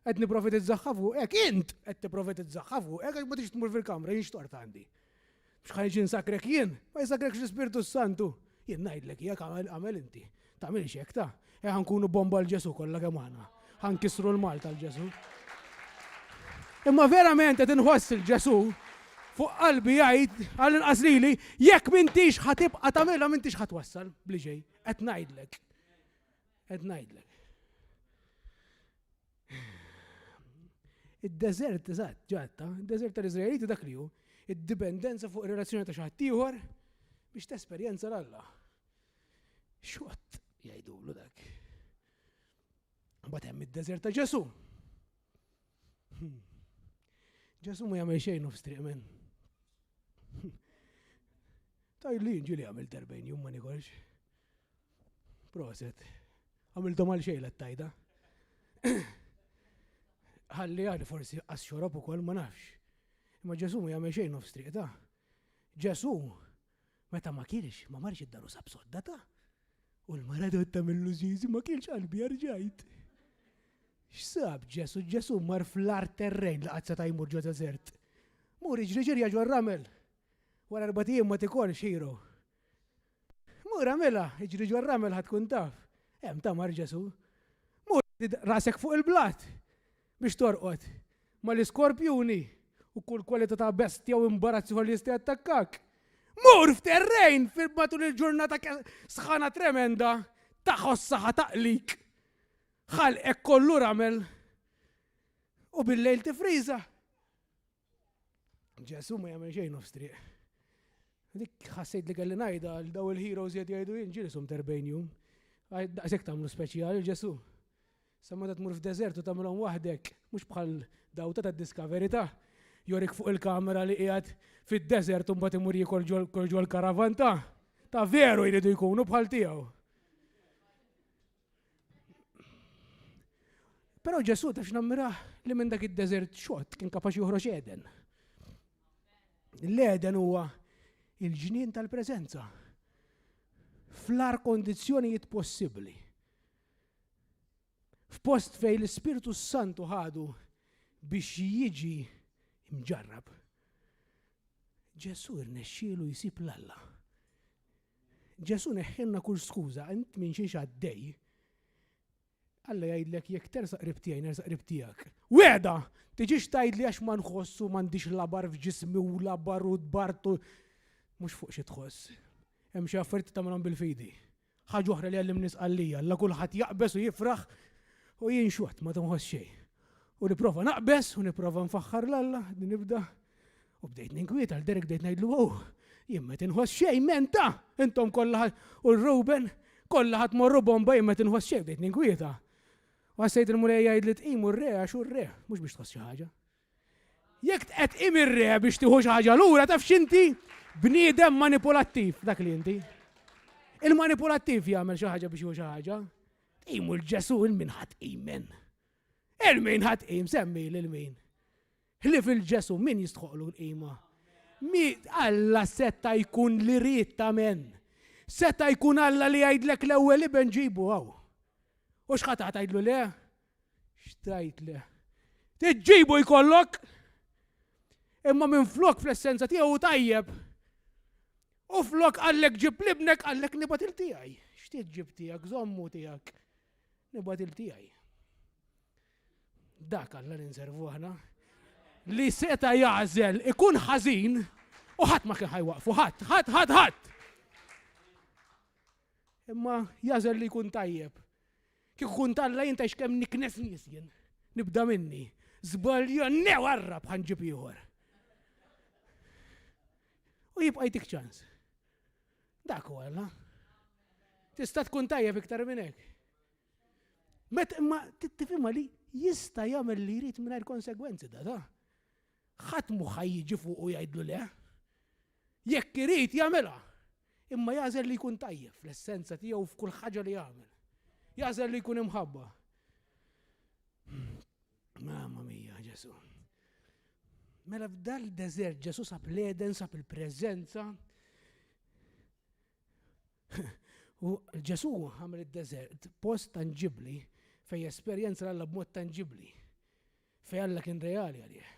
[SPEAKER 2] Qed nipprofetizzaħħa fuqek, int qed tipprofetizzaħħa fuqek għax ma tix tmur fil-kamra jien xtort għandi. Biex ħanġi nsakrek jien, ma jsakrekx l-Ispiritu Santu. Jien ngħidlek jekk għamel inti. Tagħmilx hekk ta'. Ħankunu bomba l-Ġesu kollha kemm aħna. Ħankissru l-Malta l-Ġesu. Imma verament qed inħoss il-Ġesu fuq qalbi jgħid għall-inqas lili jekk m'intix ħatibqa' tagħmilha m'intix ħatwassal bli ġej. Qed ngħidlek. Qed ngħidlek. Id-deżert eżatt ġatta, id-deżert tal-Iżraeliti dak li hu, id-dipendenza fuq ir-relazzjoni ta' xi ħadd ieħor biex tesperjenza l-Alla. X'għod jgħidulu dak. Mbagħad hemm id-deżert ta' Ġesu. Ġesu ma jagħmel xejn nofs triq men. Tajli ġieli għamil 40 jum ma nikolx. Proset. Għamiltom għal xejn tajda. Ħalli għali forsi għas-xorob ukoll ma nafx. Imma Ġesu ma jagħmel xejn nofs triq ta'. Ġesu meta ma kienx ma marx id-daru sab sodda ta'. U l-mara dotta mill-lużiżi ma kienx qalbi rġajt. X'sab Ġesu? Ġesu mar fl-art terrejn li qatt seta' jmur ġo deżert. Mur jiġri ġo r-ramel. Wara 4 ijiem ma tikolx xiero. Mur għamilha, jiġri ġo r-ramel ħadd tkun taf. Hemm ta' mar Ġesu. Mur rasek fuq il-blat biex torqod mal-iskorpjuni u kull kwalità ta' bestja u imbarazzu li jista' jattakkak. Mur f'terrejn matul il-ġurnata sħana tremenda taħossaħa taqlik. Ħalqek kollu ramel u bil-lejl tifriża. Ġesu ma jagħmel xejn nofs triq. Dik ħassejt li kelli ngħidha għal daw il-heroes qed jgħidu jien ġieli sum 40 jum. Daqshekk tagħmlu speċjali Ġesu. Sa meta tmur f'deżertu tagħmelhom waħdek, mhux bħal dawta tad-Discovery ta' jorik fuq il-kamera li qiegħed fid-deżert u mbagħad imur jiekol ġol l-karavan ta' veru jridu jkunu bħal tiegħu. Però Ġesu taf x'nammiraħ li minn dak id-deżert xott kien kapaċi joħroġ Eden. L-Eden huwa il-ġnien tal-preżenza. Fl-ar kondizzjonijiet possibbli. F'post fejn l-Ispiritu Santu ħadu biex jiġi mġarrab. Ġesu irnexxielu jsib l-Alla. Ġesu neħħilna kull skuża, int minn xi għaddej. Alla jgħidlek jekk tersaq qrib tiegħi nersaq qrib tiegħek. Weda! Tiġix tgħidli għax ma nħossu m'għandix labar f'ġismi u labar u dbartu. Mhux fuq xi tħoss. Hemm xi affarijiet tagħmilhom bil-fidi. Ħaġa oħra li għallim nies qalija, alla kulħadd jaqbes u jifraħ u jinxwat ma tinħoss xejn. U nipprova naqbes u nipprova nfaħħar l-Alla, nibda. U bdejt ninkwieta għal Derek bdejt ngħidlu jien ma tinħoss xejn menta. Intom kollha u Ruben kollha ħadd morru bomba jien ma tinħoss xejn bdejt ninkwieta. U għasajt il-mulej jgħid li tqimu r-re għax r-re, mhux biex tħoss xi ħaġa. Jekk qed tqim ir-re biex tieħu xi ħaġa lura taf x'inti bniedem manipulattiv dak li inti. Il-manipulattiv jagħmel xi ħaġa biex jieħu xi ħaġa. Tqimu l-Ġesu il-min ħadd qimen. Il-min ħadd qim semmi l-min. Li fil-Ġesu min jistħoqlu l-qima. Alla setta jkun li rid tamen. Setta jkun Alla li jgħidlek l-ewwel iben ġibu hawn. U x'ħat għatajdlu le? X'tajt le? Tiġġibu jkollok, imma minn flok fl-essenza tiegħu tajjeb. U flok għallek ġib libnek għallek nibat il-tijaj. X'tiet ġib tijak, żommu tijak. Nibat il-tijaj. Dak Alla ninservu aħna. Li seta jażel ikun ħażin u ħadd ma kien ħajwaqfu, ħadd. Imma jażel li jkun tajjeb. Kif kun Alla jinta x'kemm niknes nies jien. Nibda minni. Żbalja warrab ħanġib ieħor. U jibqa' jtik ċans. Dak huwa Alla. Tista' tkun tajjeb iktar minn hekk. Imma tifhimha li jista' jagħmel li jrid mingħajr konsegwenzi da. Ħadd mu ħajjiġi fuq u jgħidlu le. Jekk irid jagħmelha. Imma jażel li jkun tajjeb fl-essenza tiegħu f'kull ħaġa li jagħmel. Jażel li jkun imħabba. Mamma mia, Ġesu. Mela f'dal deżert Ġesu sab l-Eden, sab il-preżenza. U Ġesu għamel id-deżert post tanġibli fej esperjenza Alla b'mod tanġibli. Fej Alla kien reali għalih.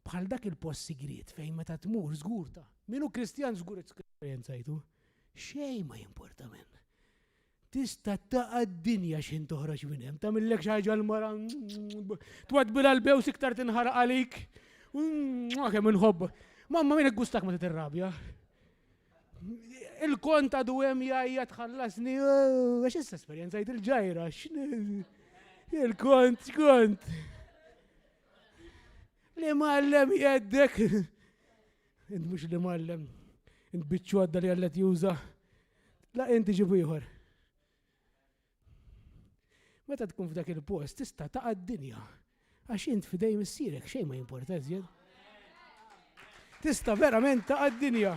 [SPEAKER 2] Bħal dak il-post sigriet fej meta tmur żgur ta' minu Kristjan żgur esperjenzajtu. Xejn ma jimporta minn. Tista' taqa' d-dinja x'in toħroġ minn hemm, tagħmillek xi ħaġa l-mara twadbilha l-bews iktar tinħaraq għalik. Kemm inħobb. Mamma min gustak ma titirrabja. Il-kont għadu hemm jgħajja tħallasni, għax issa esperjenzajt il-ġajra. Il-kont, x'kont. Li mallem jgħeddek. Int mhux li mallem. Int biċċu għadda li għallet juża. La inti ġibu ieħor. Meta tkun f'dak il-post tista' taqa' d-dinja għax int f'idej missierek xejn ma jimporta żjed. Tista' verament taqa' d-dinja.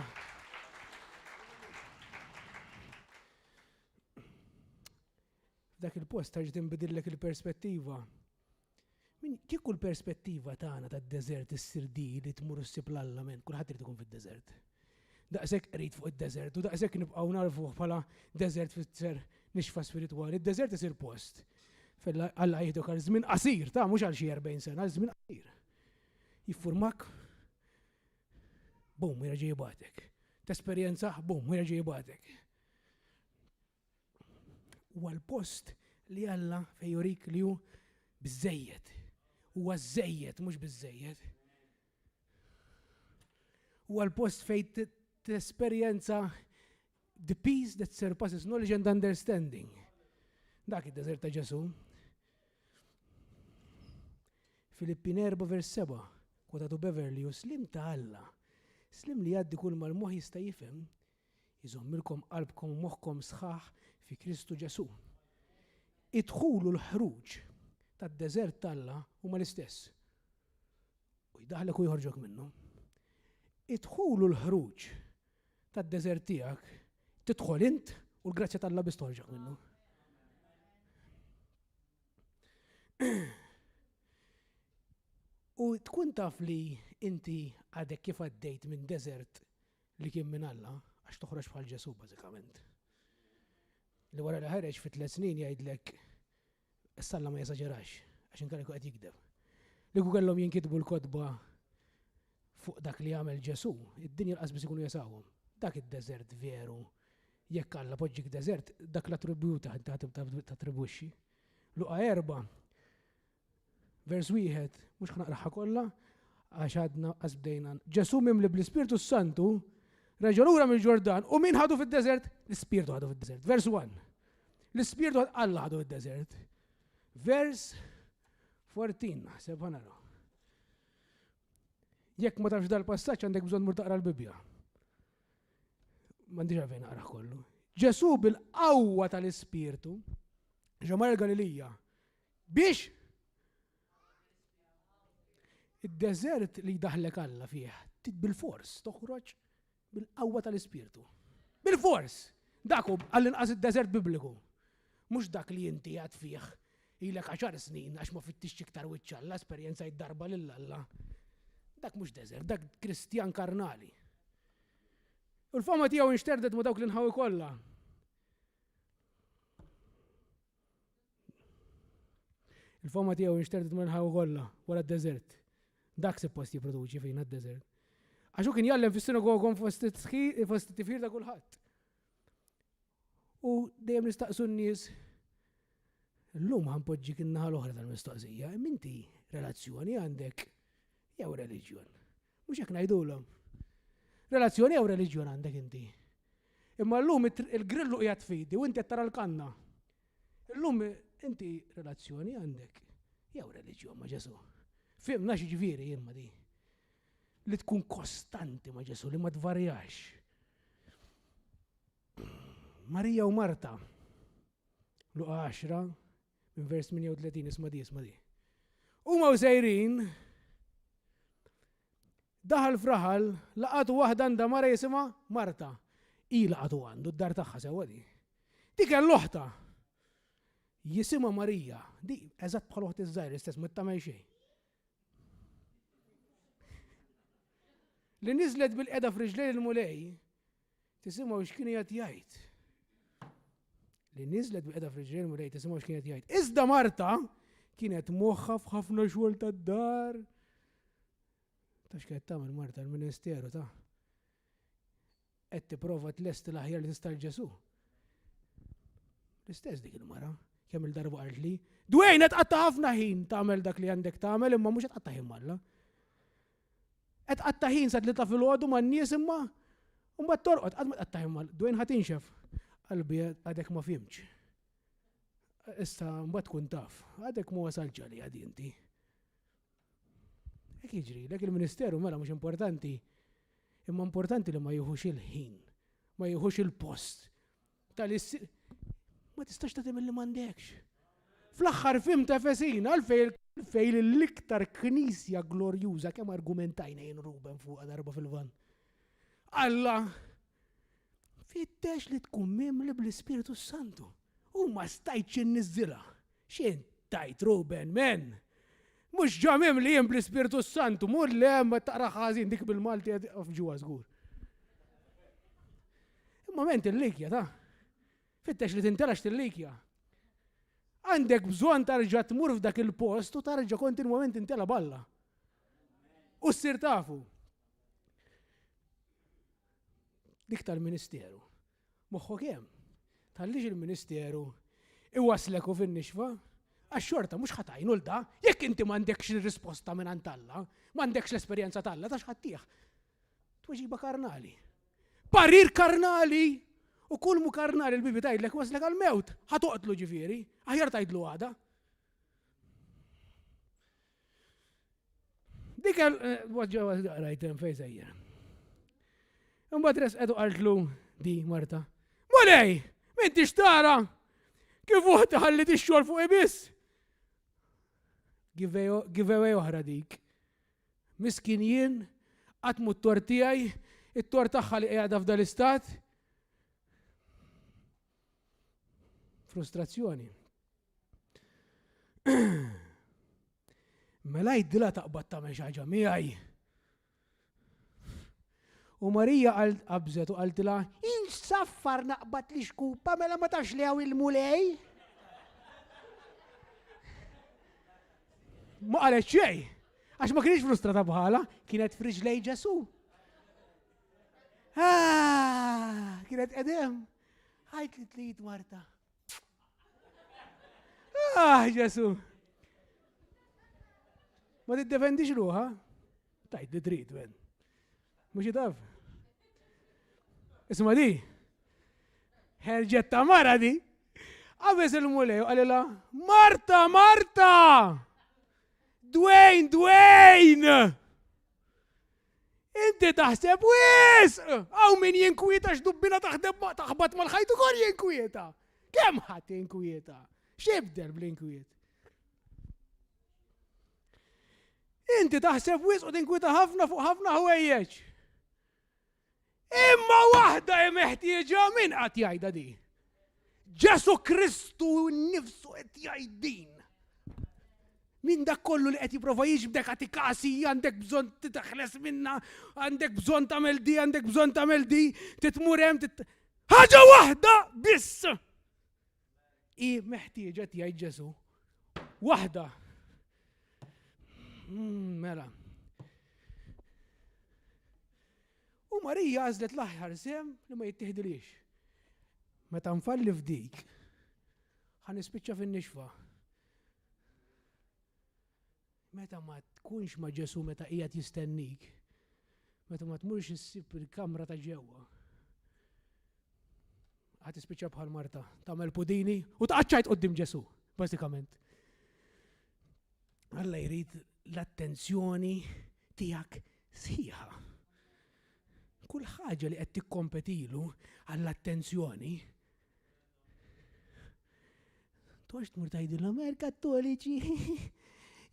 [SPEAKER 2] F'dak il-post tarġa' tinbidillek il-perspettiva. Kieku l-perspettiva tagħna tad-deżert issir di li tmur issib l-Alla kulħadd irid ikun fid-deżert. Daqshekk qrid fuq id-deżert u daqshekk nibqgħu narfuh bħala deżert fisser nixfa spiritwali. Id-deżert isir post. Alla jieħdok għal żmien qasir, ta' mhux għal xi 40 sena, għal żmien qasir. Jiffurmak, bum, jerġa' jibgħatek. Tesperjenza, bum, jerġa' jibgħatek. Huwa l-post li Alla fejn jurik li hu biżejjed. Huwa żejjed, mhux biżejjed. Huwa l-post fejn tesperjenza the peace that surpasses knowledge and understanding. Dak id-deżert ta' Ġesu. Filippin 4:7, kwotatu Beverly, u slim ta' Alla. Slim li jgħaddi kull mal-moħ jista' jifhem, iżommilkom qalbkom u moħħkom sħaħ fi Kristu Ġesu. id-dħul u l-ħruġ tad-deżert tal-Alla huma l-istess. U jdaħlek u jħorġok minnu. Id-dħul u l-ħruġ tad-deżert tiegħek tidħol int u l-grazzja tal-Alla biss toħorġok minnu. U tkun taf li inti għadek kif għaddejt minn deżert li kien minn Alla għax toħroġ bħal Ġesu bażikament. Li wara li ħareġ fi 3 snin jgħidlek is-Alla ma jesaġerax għax inkellek qed jikdeb. Li kieku kellhom jinkitbu l-kotba fuq dak li jagħmel Ġesu, id-dinja l-qasbis ikunu jesawhom. Dak id-deżert veru jekk Alla poġġik deżert, dak l-attributa tattribwixxi. Luqa 4, vers 1, mhux ħanaqraħha kollha għax għadna qasbdejna. Ġesu mimli bl-Ispirtu Santu reġa' lura mill-Ġordan u min ħadu fid-deżert? L-Ispirtu ħadu fid-deżert. Vers 1. L-Ispirtu Alla ħadu fid-deżert. Vers 14, naħseb ħanara. Jekk ma tafx dal-passaġġ għandek bżonn mur taqra l-Bibja. M'għandix għalfejn naqrah kollu. Ġesu bil-qawwa tal-Ispirtu ġamar il-Galilija biex id-deżert li daħlek Alla fih bil-fors toħroġ bil-qawwa tal-Ispirtu. Bil-fors! Dak għall-inqas id-deżert bibliku. Mhux dak li inti għad fih ilek 10 snin għax ma fittix iktar wiċċ Alla, esperjenza id-darba lil Alla. Dak mhux deżert, dak Kristjan karnali. U l-fama tiegħu inxterdet ma dawk li nħawi kollha. Il-fama tiegħu inxterdet ma nħawi kollha wara d-deżert. Dak suppost jipproduċi fejn għad-deżert. Għax hu kien jgħallem fis-sinagogom fost it-tifir ta' kulħadd. U dejjem nistaqsu n-nies llum ħanpoġġik in-naħa l-oħra tal-mistoqsija, inti relazzjoni għandek jew reliġjon. Mhux hekk ngħidulhom. Relazzjoni jew reliġjon għandek inti. Imma llum il-grillu qiegħed fidi u inti qed tara l-kanna. Illum inti relazzjoni għandek jew reliġjon ma' Ġesu. Fimna x'ġifieri jien ma' di. Li tkun kostanti ma' Ġesu, li ma tvarjax. Marija u Marta, Luqa 10, minn vers 38, isma' di. Huma sejrin, daħal fraħal, laqatu waħda għandha mara jisimha Marta. I laqatu għandu d-dar tagħha sewwa di. Dik l-oħta jisimha Marija, di eżatt bħal waħda iż-żgħir istess ma tagħmel xejn. Li niżlet bil-qeda f'riġlejn il-mulej tisimgħu x'kien qed jgħid. Li niżlet bil-qeda f'riġlejn il-mulej tisimgħu x'kien qed jgħid. Iżda Marta kienet moħħa f'ħafna xogħol tad-dar. Ta' x'kienet tagħmel Marta l-Ministeru ta' qed tipprova tlesti l-aħjar li tista' Ġesu. L-istess dik il-mara kemm il-darba qalt li dwejn qed qatta' ħafna ħin tagħmel dak li għandek tagħmel imma mhux qed qatta' ħin Alla. Qed qatta' ħin sa tlita filgħodu man-nies imma mbagħad torqod qatt ma qatta' ħin Alla. Dwejn ħadd inxef. Qalbi għadek ma fimx. Issa mbagħad tkun taf, għadek ma wasalx għali għadi inti. Hekk jiġri, lek il-Ministeru mela mhux importanti, imma importanti li ma jieħux il-ħin, ma jieħux il-post. Ma tistax tagħmel li m'għandekx. Fl-aħħar fim ta' Efesina għalfejn l-iktar knisja glorjuża kemm argumentajna jien Ruben fuqha darba fil-van. Alla fittex li tkun mimli bl-Ispiritu Santu. U ma stajtx inniżilha. X'in tajt Ruben, men? Mhux ġa mimli jien bl-Ispiritu Santu, mur li hemm taqra ħażin dik bil-Malti f'ġuwa żgur. Imma ment il-likja ta' fittex li tintelax il-likja. Għandek bżonn tarġa' tmur f'dak il-post u tarġa' kontinwament intela balla. U ssir tafu. Dik tal-Ministeru. Moħħok hemm. Tħallix il-Ministeru iwaslek u fin-nixfa, għax-xorta mhux ħatajnu l-da, jekk inti m'għandekx ir-risposta mingħand Alla, m'għandekx l-esperjenza tal-Alla ta' x'ħattih. Tweġiba karnali. Parir karnali! U kull mu karnali l-Bibi tgħidlek waslek għall-mewt, ħatoqtlu ġifieri, aħjar tgħidlu għada. Dik rajt hemm fejn sejjer. Imbagħad resqedu qaltlu di Marta. Mulej, m'intix tara Kif uħti ħallit ix-xogħol fuq ibis? Giveaway oħra dik. Miskin jien, għatmu t-tor tiegħi, it-tor tagħha li qiegħda f'dal istat. Frustrazzjoni. Mela jgħidilha taqbad tagħmel xi ħaġa miegħi. U Marija qabżet u qaltilha, "Insaffar naqbad li xkupa mela ma tax li hawn il-mulej." Ma qalet xejn, għax ma kienx frustrata bħala, kienet f'riġlej Ġesu. Kienet qedem. Ħajt li tliet Marta. Ġesu. Ma tiddefendix ruħha? Tajt li trid wen. Mhux jitaf. Isma' di. Ħerġet ta' mara di. Qabeż il-mulej u qalilha, "Marta, Marta! Dwayne! Inti taħseb wis! Għaw min jinkwieta x'dubbina taħbat mal-ħajt ukoll jinkwieta. Kemm ħadd jinkwieta? X'ibdel bl-inkwiet? Inti taħseb wis u tinkwieta ħafna fuq ħafna ħwejjeġ. Imma waħda meħtieġa min qatt jgħidha di. Ġesu Kristu nnifsu qed jgħidin. Min dak kollu li qed jipprova jiġbdek għati kasi, għandek bżonn titaħles minna, għandek bżonn tagħmel di, għandek bżonn tagħmel di, titmur hemm ħaġa waħda biss. I meħtieġa tgħid Ġesu. Waħda. Mela. U Marija għażlet l-aħħar sem li ma jittieħdilix. Meta nfalli f'dik, ħanispiċċa fin-nixfa. Meta ma tkunx ma' Ġesu meta qiegħed jistennik, meta ma tmurx issib il-kamra ta' ġewwa, ħadd tispiċċa bħal Marta, tagħmel pudini u taqaċċajt quddiem Ġesu, bażikament. Alla jrid l-attenzjoni tiegħek sħiħa. Kull ħaġa li qed tikkompetilu għall-attenzjoni. Tox tmur tgħidilhom Kattoliċi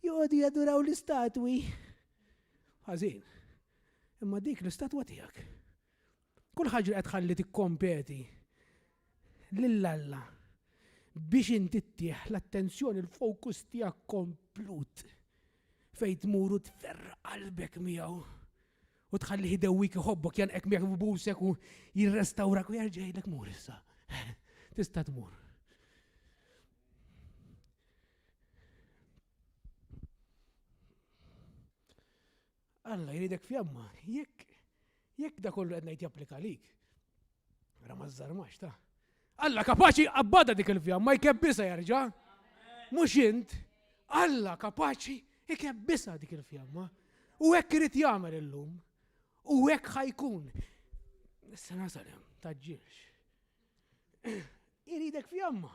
[SPEAKER 2] joqogħdu jaduraw l-istatwi. Ħażin. Imma dik l-istatwa tiegħek. Kull ħaġa li qed tħalli tikkompeti lill-Alla biex inti ttieħ l-attenzjoni l-fokus tiegħek komplut fejn tmuru tferra qalbek miegħu u tħalli ħidewwik iħobbok janqek miegħek b'busek u jirrestawrak u jerġa' jgħidlek mur issa. Tista' tmur. Alla jridek fjamma, jekk da kollu qed ngħid japplika lik. Ra ma żarmax ta'. Alla kapaċi qabbada dik il-fjamma jkebbisha jerġa'. Mhux int, Alla kapaċi jkebbisha dik il-fjamma. U hekk irid jagħmel illum. U hekk ħajkun. Issa nasal hemm, taġġilx. Iridek fjamma.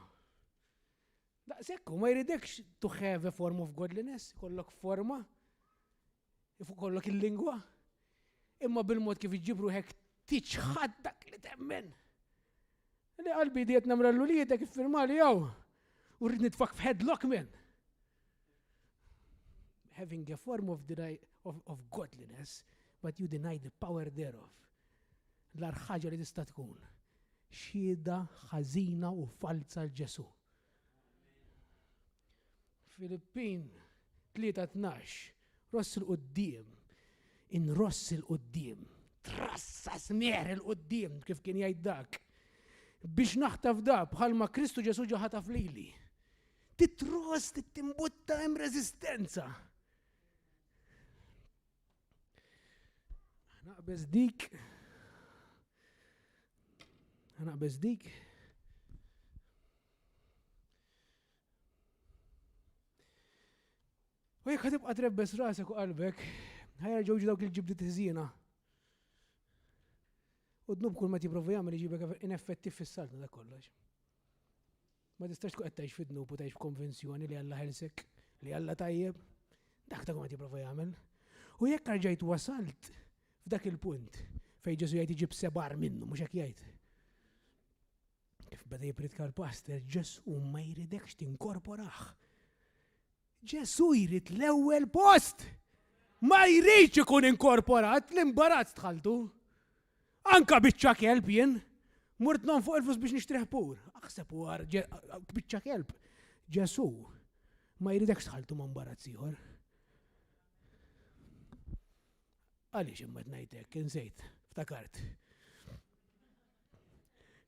[SPEAKER 2] Daqshekk ma jridekx to have a form of godliness, kollok forma. Kollok il-lingwa, imma bil-mod kif iġibru hekk tiċħad dak li temmen. Li qalbi diet namrallu li jidek iffirmali jaw, u rrid nitfak f'headlock men. Having a form of godliness, but you deny the power thereof. L-ar ħaġa li tista' tkun xieda ħażina u falsa l-Ġesu. Filippin 3:12 Ross il-qoddim, inross il-qoddim, trassa smer il-qoddim, kif kien jgħid dak. Biex naħtaf da bħalma Kristu Ġesu ġa ħataf lili. Titross, timbutta hemm reżistenza. Naqbeż dik. U jekk ħatibqa' trebbes rasek u qalbek, ħajerġgħu dawk il-ġibdiet ħżiena. U dnub kull ma jipprova jagħmel iġibek ineffettiv fis-salta dak kollox. Ma tistax tkun qed tgħix fid-dnub u tgħix f'konvenzjoni li Alla ħelsek, li Alla tajjeb. Dak ta' ma jipprova jagħmel. U jekk rġajt wasalt f'dak il-punt fejn Ġesu jgħid iġib sebar minnu, mhux hekk jgħid. Kif beda jipredika l-pastor, Ġesu ma jridekx tinkorporaħ. Ġesu jrid l-ewwel post. Ma jridx ikun inkorporat, l-imbarazz tħaltu. Anka biċċa kelb jien, murt non fuq il-flus biex nixtrih pur. Aħseb war biċċa kelb. Ġesu ma jridekx tħaltu ma' imbarazz ieħor. Għaliex imma tnejtek, insejt, ftakart.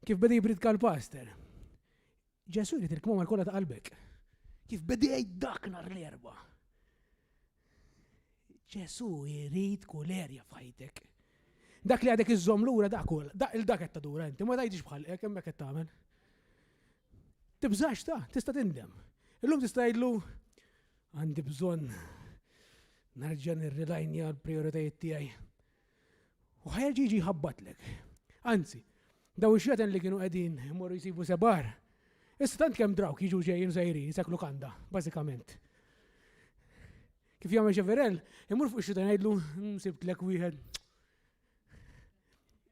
[SPEAKER 2] Kif beda jibridka l-pastor? Ġesu jrid il-kmom għal-kolla ta' qalbek. Kif beda dak nar l-erba. Ġesu jrid kull erja f'ħajtek. Dak li għadek iżżomm lura dak il-dak qed tadura inti, ma tgħidix bħalek hemmhekk qed tagħmel. Tibżax tista' tindem. Illum tista' jgħidlu għandi bżonn narġa' nirrilajnja l-prijoritajiet tiegħi. U ħajrġa' jiġi jħabbatlek. Anzi, daw ix-xeten li kienu qegħdin imorru jsibu sebar. Issa tant kemm drawk jiġu ġejjin żgħirin jiseklu kanda, bażikament. Kif jagħmel Xeverell, imur fuq ix-xeten jgħidlu nsibtlek wieħed.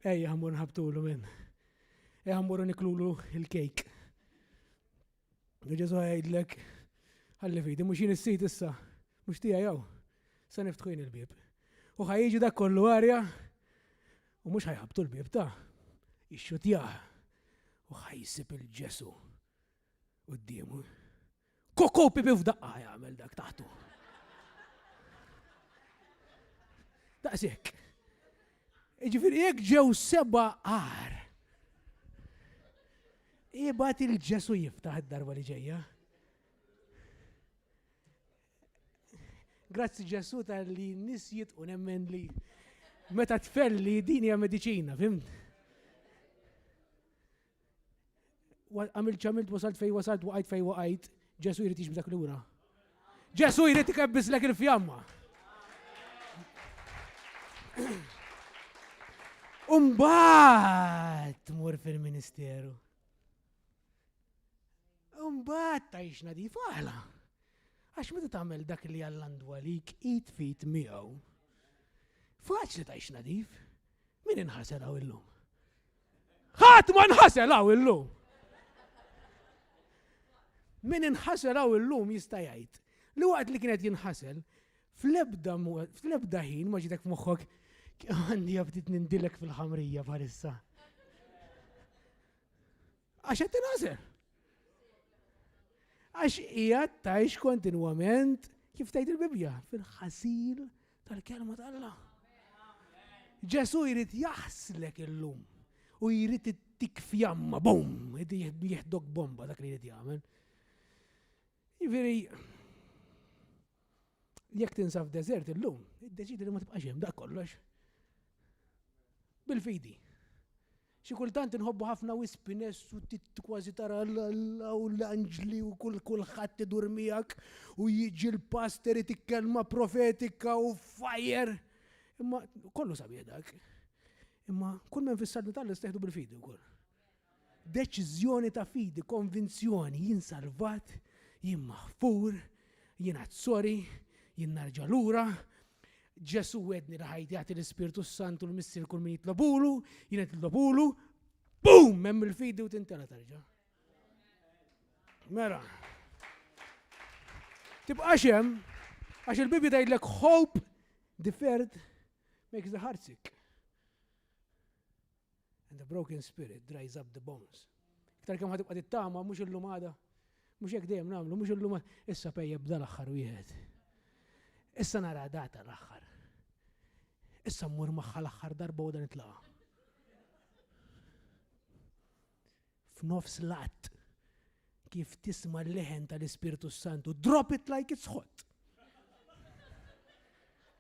[SPEAKER 2] Ejja ħammur nħabtulu minn. Ejja ħammur niklulu il-kejk. Ġesu jgħidlek, ħalli fidi, mhux jien is-sit issa, mhux tiegħi jew. Sa niftħin il-bib. U ħajjiġi dak kollu arja u mhux ħajħabtu l-bib ta' ix-xutjah u ħajsib il-Ġesu qudiemu. Koko pipi f'daqqa jagħmel dak taħtu. Daqshekk. Jiġifieri jekk ġew seba' qar. Ibad il-Ġesu jiftaħ id-darba li ġejja. Grazzi Ġesu tal-li nisjiet u nemmen li meta tfelli din hija mediċina, fimt? Għamilt wasalt fej wasalt waqajt fej waqajt, Ġesu jrid jixbdak lura. Ġesu jrid ikebbislek il-fjamma. Umbat tmur fil-ministeru. Umbat tgħix nadif għala. Għax meta tagħmel dak li għallandu għalik, eat fit miegħu. Faċli tgħix nadif. Min inħasel hawn illum? Ħadd ma nħasel hawn illum. Min inħasel hawn illum jista' jgħid li waqt li kienet jinħasel fl-ebda ħin ma ġitek f'moħħok għandi jabdit nindilek fil-ħamrija bħalissa. Għax qed tinħasel. Għax qiegħed tgħix kontinwament kif tgħid il-Bibja fil-ħasil tal-kelma tal-Alla. Ġesu jrid jaħslek illum u jrid ittik fjamma, bum, jieħdok bomba dak li jrid jagħmel. Jiġifieri jekk tinsab f'deżert illum, iddeċidi li ma tibqax hemm dak kollox. Bil-fidi. Xi kultant inħobbu ħafna wispines u kważi tara l-anġli u kulħadd idur miegħek u jiġi l-pastor itikkelma profetika u fajjer. Imma kollu sabiħ dak. Imma kull men fis-saldu tal-isteħdu bil-fidi wkoll. Deċiżjoni ta' fidi, konvinzjoni, jien salvat, jien maħfur, jien azzori, jien narġa' lura. Ġesu wedni li ħajt jagħti l-Ispirtu Santu l-missier kull min jitlobulu, jien qed nitlobulu, bum, hemm il-fidi u tintela tarġa'. Mela. Tibqax hemm għax il-Bibja tgħidlek hope deferred makes the heart sick. And the broken spirit dries up the bones. Iktar kemm ħatibqa' tittama mhux illum għada, mhux hekk dejjem nagħmlu, mhux illum issa pejjeb bda l-aħħar wieħed. Issa nara data l-aħħar. Issa mmur magħha l-aħħar darba u dan itlaqa. F'nofs lat kif tisma' l-leħen tal-Ispirtu Santu, drop it like it's hot.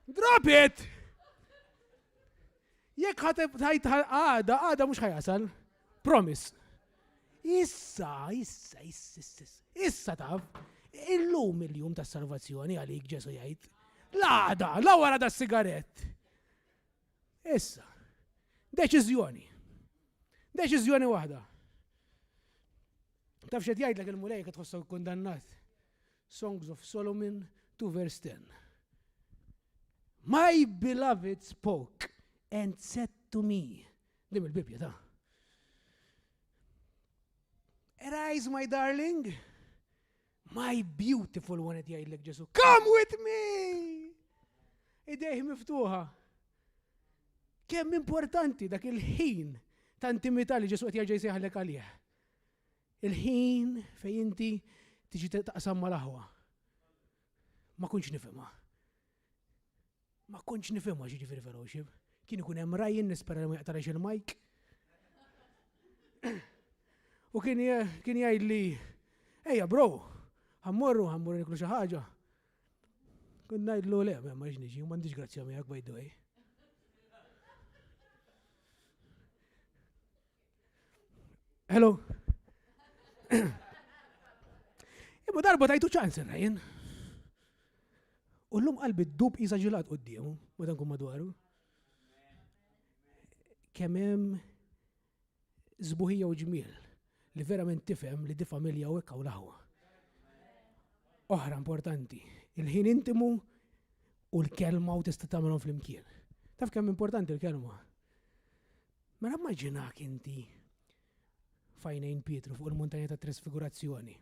[SPEAKER 2] Drop it! Jekk ħajt għada mhux ħajasal. Promise. Issa taf, illum il-jum tas-salvazzjoni għalik Ġesu jgħid. L-għada, la wara da sigarett. Issa. Deċiżjoni. Deċiżjoni waħda. Taf xed jgħidlek il-mulejka tħossok kundannat. Songs of Solomon 2 verse 10. My beloved spoke and said to me. Dim il-Bibja ta'. Arise, my darling. My beautiful one qed jgħidlek Ġesu. Come with me! Idejh miftuħa. Kemm importanti dak il-ħin ta' intimità li Ġesu qed jerġa' jsejħlek għalih. Il-ħin fejn inti tiġi taqsam mal-aħwa. Ma kontx nifhimha. Ma kontx nifhimha ġifieri fellowship. Kien ikun hemm rajjin nispera li ma jaqtalx il-mike. U kien jgħidli, ejja bro, ħammorru niklu xi ħaġa. Kont ngħidlu le, ma rridx niġi, m'għandix grazzja miegħek by the way. Hello. Imma darba tajtu ċans ir-rajjin. U llum qalbi ddub qisha ġilat qudiemu, meta nkun madwaru. Kemm hemm żbuħija u ġmiel li verament tifhem li di familja u hekk hawn l-aħwa. Oħra importanti, il-ħin intimu u l-kelma u tista' tagħmelhom flimkien. Taf kemm importanti l-kelma? Mela immaġinak inti fajnejn Pietru fuq il-muntanja ta' Trasfigurazzjoni.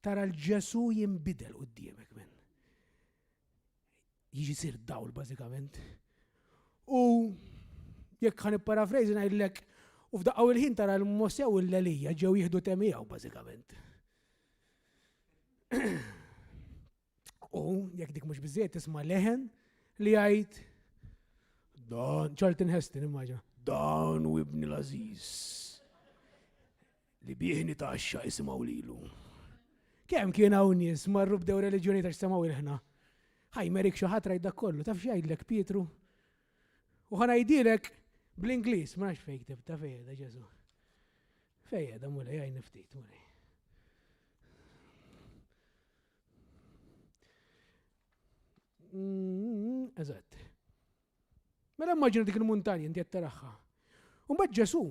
[SPEAKER 2] Tara l-Ġesu jinbidel quddiemek minn. Jiġi sir dawl bażikament. U jekk ħan ipparafrejżi ngħidlek u f'daqgħu il-ħin tara l-Mosew u l-Elija ġew jieħdu temiegħu bażikament. U jekk dik mhux biżżejjed tisma' leħen li jgħid dan Charlton Heston immaġina. Dan u ibni l-Aziz li bieħni taxxa isimgħu lilu. Kemm kien hawn nies marru bdew reliġjoni ta' x'semgħu ilħna. Ħajmerik xi ħadd rajt dak kollu, taf x'jgħidlek Pietru? U ħanajdilek bl-Ingliż, ma nafx fejn tibta fejn Ġesu. Fejn mulej jgħid ftit mulej. Eżatt. Mela immaġina dik il-muntanja inti qed taraħħa. U mbagħad Ġesu.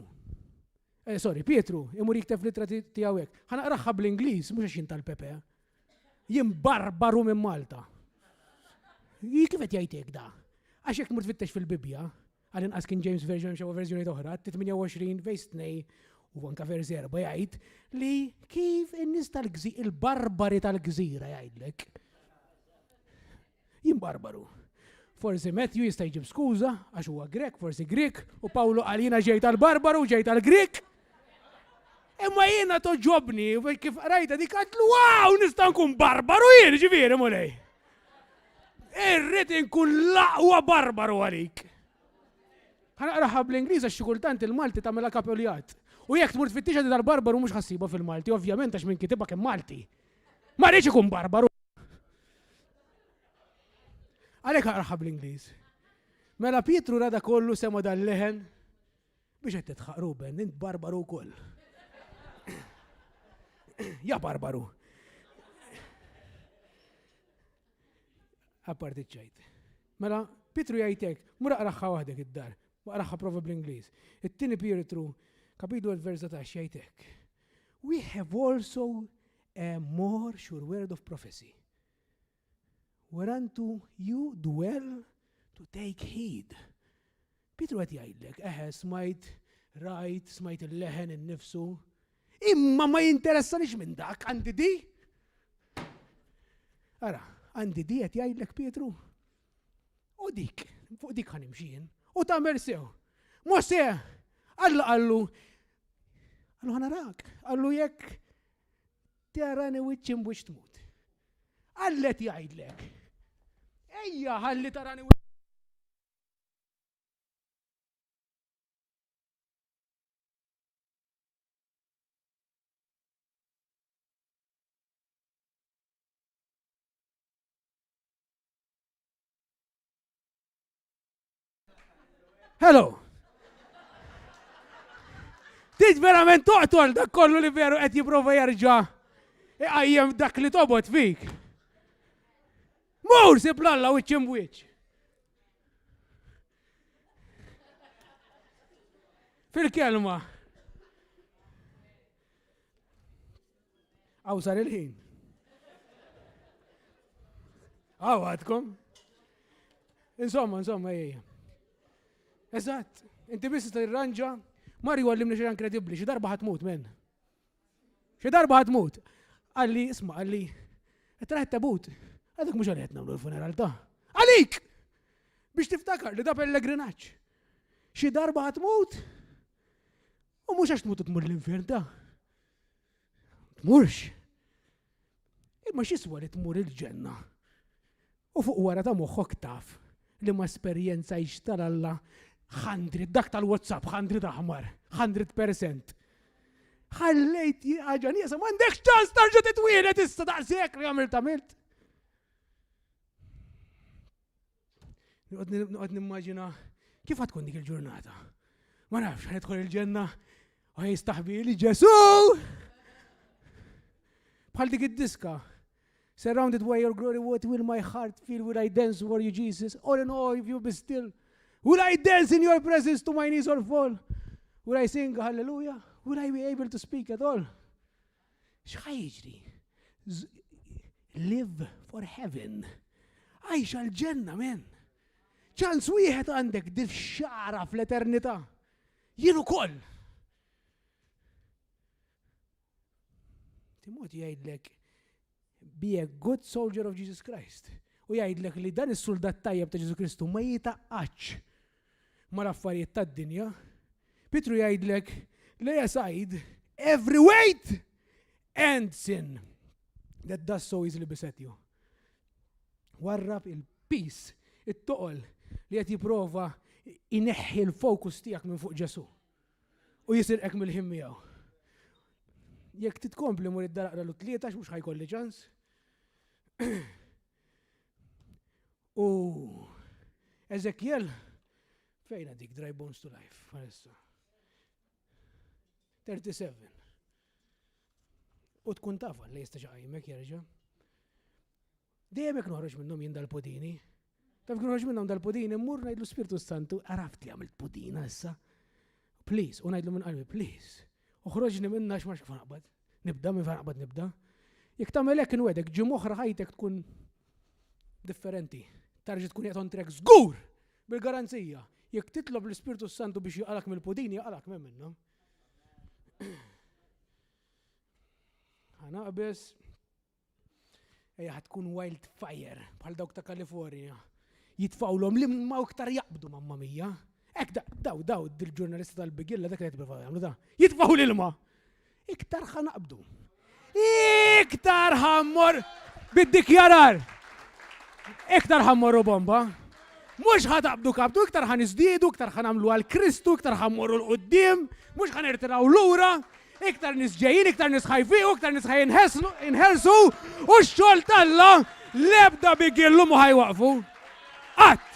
[SPEAKER 2] Pietru, imur jiktef litra tiegħu hekk. Ħanaqraħħa bl-Ingliż mhux għax jien tal-Pepe. Jien barbaru minn Malta. Kif qed jgħid hekk da? Għax jekk tmur tfittex fil-Bibja, għal-inqas King James version xew verżjoni oħra, 28 vers 2 u anke vers 4 jgħid li kif in-nies il-barbari tal-gżira jgħidlek. Jien barbaru. Forsi Matthew jista' jġib skuża għax huwa Grek, forsi Grik, u Pawlu għalina ġej tal-barbaru, ġej tal-Grik. Imma jiena toġobni, kif rajta dik għadlu, wow, nista' nkun barbaru jien, ġifieri mulej. Irrid inkun laqwa barbaru għalik. Ħanaqraħa bl-Ingliż għax xi kultant il-Malti tagħmilha kapoljat. U jekk tmur tfittixa dal-barbaru mhux ħassiba fil-Malti, ovvjament għax minn kitibha kemm Malti. Ma rridx ikun barbaru. Għalhekk aqraħa bl-Ingliż. Mela Pietru rada kollu sema dal-leħen biex qed titħaq Ruben, int barbaru wkoll. Ja barbaru. Apparti ċajt. Mela, Pietru jgħidlek, mur aqraħħa waħdek id-dar, aqraħħa prova bl-Ingliż. It-tieni Pietru, kapitlu l-versa ta' jgħidlek. We have also a more sure word of prophecy. Whereunto you do well to take heed. Pietru qed jgħidlek, smajt rajt, smajt il-leħen innifsu. Imma ma jinteressanix minn dak, għandi di. Ara, għandi di qed jgħidlek Pietru. U dik, fuq dik ħanimxien. U tagħmel sew. Mose, Alla qallu ħanarak, qallu jekk tarani wiċċ imbuċ tmut. Għallet jgħidlek. Ejja ħalli tarani wiċċ. Hello. Tiġ verament toqtol dak kollu li veru qed jipprova jerġa' iqajjem dak li tobot fik. Mur sib l-Alla wiċċ imwiċċ. Fil-kelma. Aw sar il-ħin. Aw għadkom. Insomma, ejja. Eżatt, inti biss tirranġa, Mario għallimni xi inkredibbli, xi darba ħatmut men. Xi darba ħatmut. Għalli, isma' għalli, qed tabut. Għadek mhux għalli qed nagħmlu l-funeral ta'. Għalik! Biex tiftakar li da pellegrinaġġ. Xi darba ħatmut. U mhux għax tmut tmur l-infern ta'. Tmurx. Imma x'iswa li tmur il-ġenna. U fuq wara ta' moħħok taf li ma esperjenza jixtar Alla 100, dak tal-WhatsApp 100 aħmar, 100%. Ħallejt ħaġa nieqsa m'għandekx ċans tarġa' titwielet issa daqshekk li għamilt. Noqgħod nimmaġina kif ħad tkun dik il-ġurnata. Ma nafx ħadħol il-ġenna u jistaħbili Ġesu! Bħal dik id-diska. Surrounded by your glory, what will my heart feel? Will I dance for you, Jesus? All in all, if you be still. Will I dance in your presence to my knees or fall? Will I sing hallelujah? Will I be able to speak at all? X'ħajġri? Live for heaven. Għajxa l-ġenna, men. ċans wieħed għandek dif xara fl-eternità. Jien ukoll. Timothy jgħidlek, be a good soldier of Jesus Christ. U jgħidlek li dan is-soldat tajjeb ta' Ġesu Kristu ma jitaqqax ma l-affarijiet tad-dinja. Petru jgħidlek, lay aside every weight and sin that does so easily beset you. Warrab il-peace, it-toqol li qed jipprova ineħħi l-fokus tiegħek minn fuq Ġesu u jisirqek mill-ħin miegħu. Jekk titkompli mur id-daraqra l-tlieta mhux ħajkolli ċans. U Ezekiel fejn dik dry bones to life għalissa. 37. U tkun tafa li jista' ġaqajmek jerġa'. Dejjem hekk noħroġ minnhom jien dal-podini. Taf kien noħroġ minnhom dal-podini mmur ngħidlu Spiritu Santu, araft li għamilt podina issa. Please, u ngħidlu minn qalbi, please. Uħroġni minna x'max kif naqbad. Nibda minn fejn naqbad nibda. Jekk tagħmel hekk inwedek ġim oħra ħajtek tkun differenti. Tarġi tkun qed on track żgur bil-garanzija. Jekk titlob l-Ispiritu Santu biex jaqalak mill-podini jaqalak minn minnhom. Ħanaqbes ejja tkun wildfire bħal dawk ta' Kalifornja. Jitfawlhom li ma iktar jaqbdu mamma mija. Ek daw dil-ġurnalista tal-Bigilla dak li jtibba jagħmlu da. Jitfaw l-ilma. Iktar ħanaqbdu. Iktar ħammor bid-dikjarar. Iktar ħammorru bomba. Mhux ħataqbdu kabdu, iktar ħaniżdiedu, iktar ħanamlu għal Kristu, iktar ħammorru l-qudiem, mhux ħanirtiraw lura. Iktar nisġejjin, iktar nisħajfiju, iktar nisħajinħelsu u x-xogħol talla l-ebda Bigillu mu ħajwaqfu. Qatt.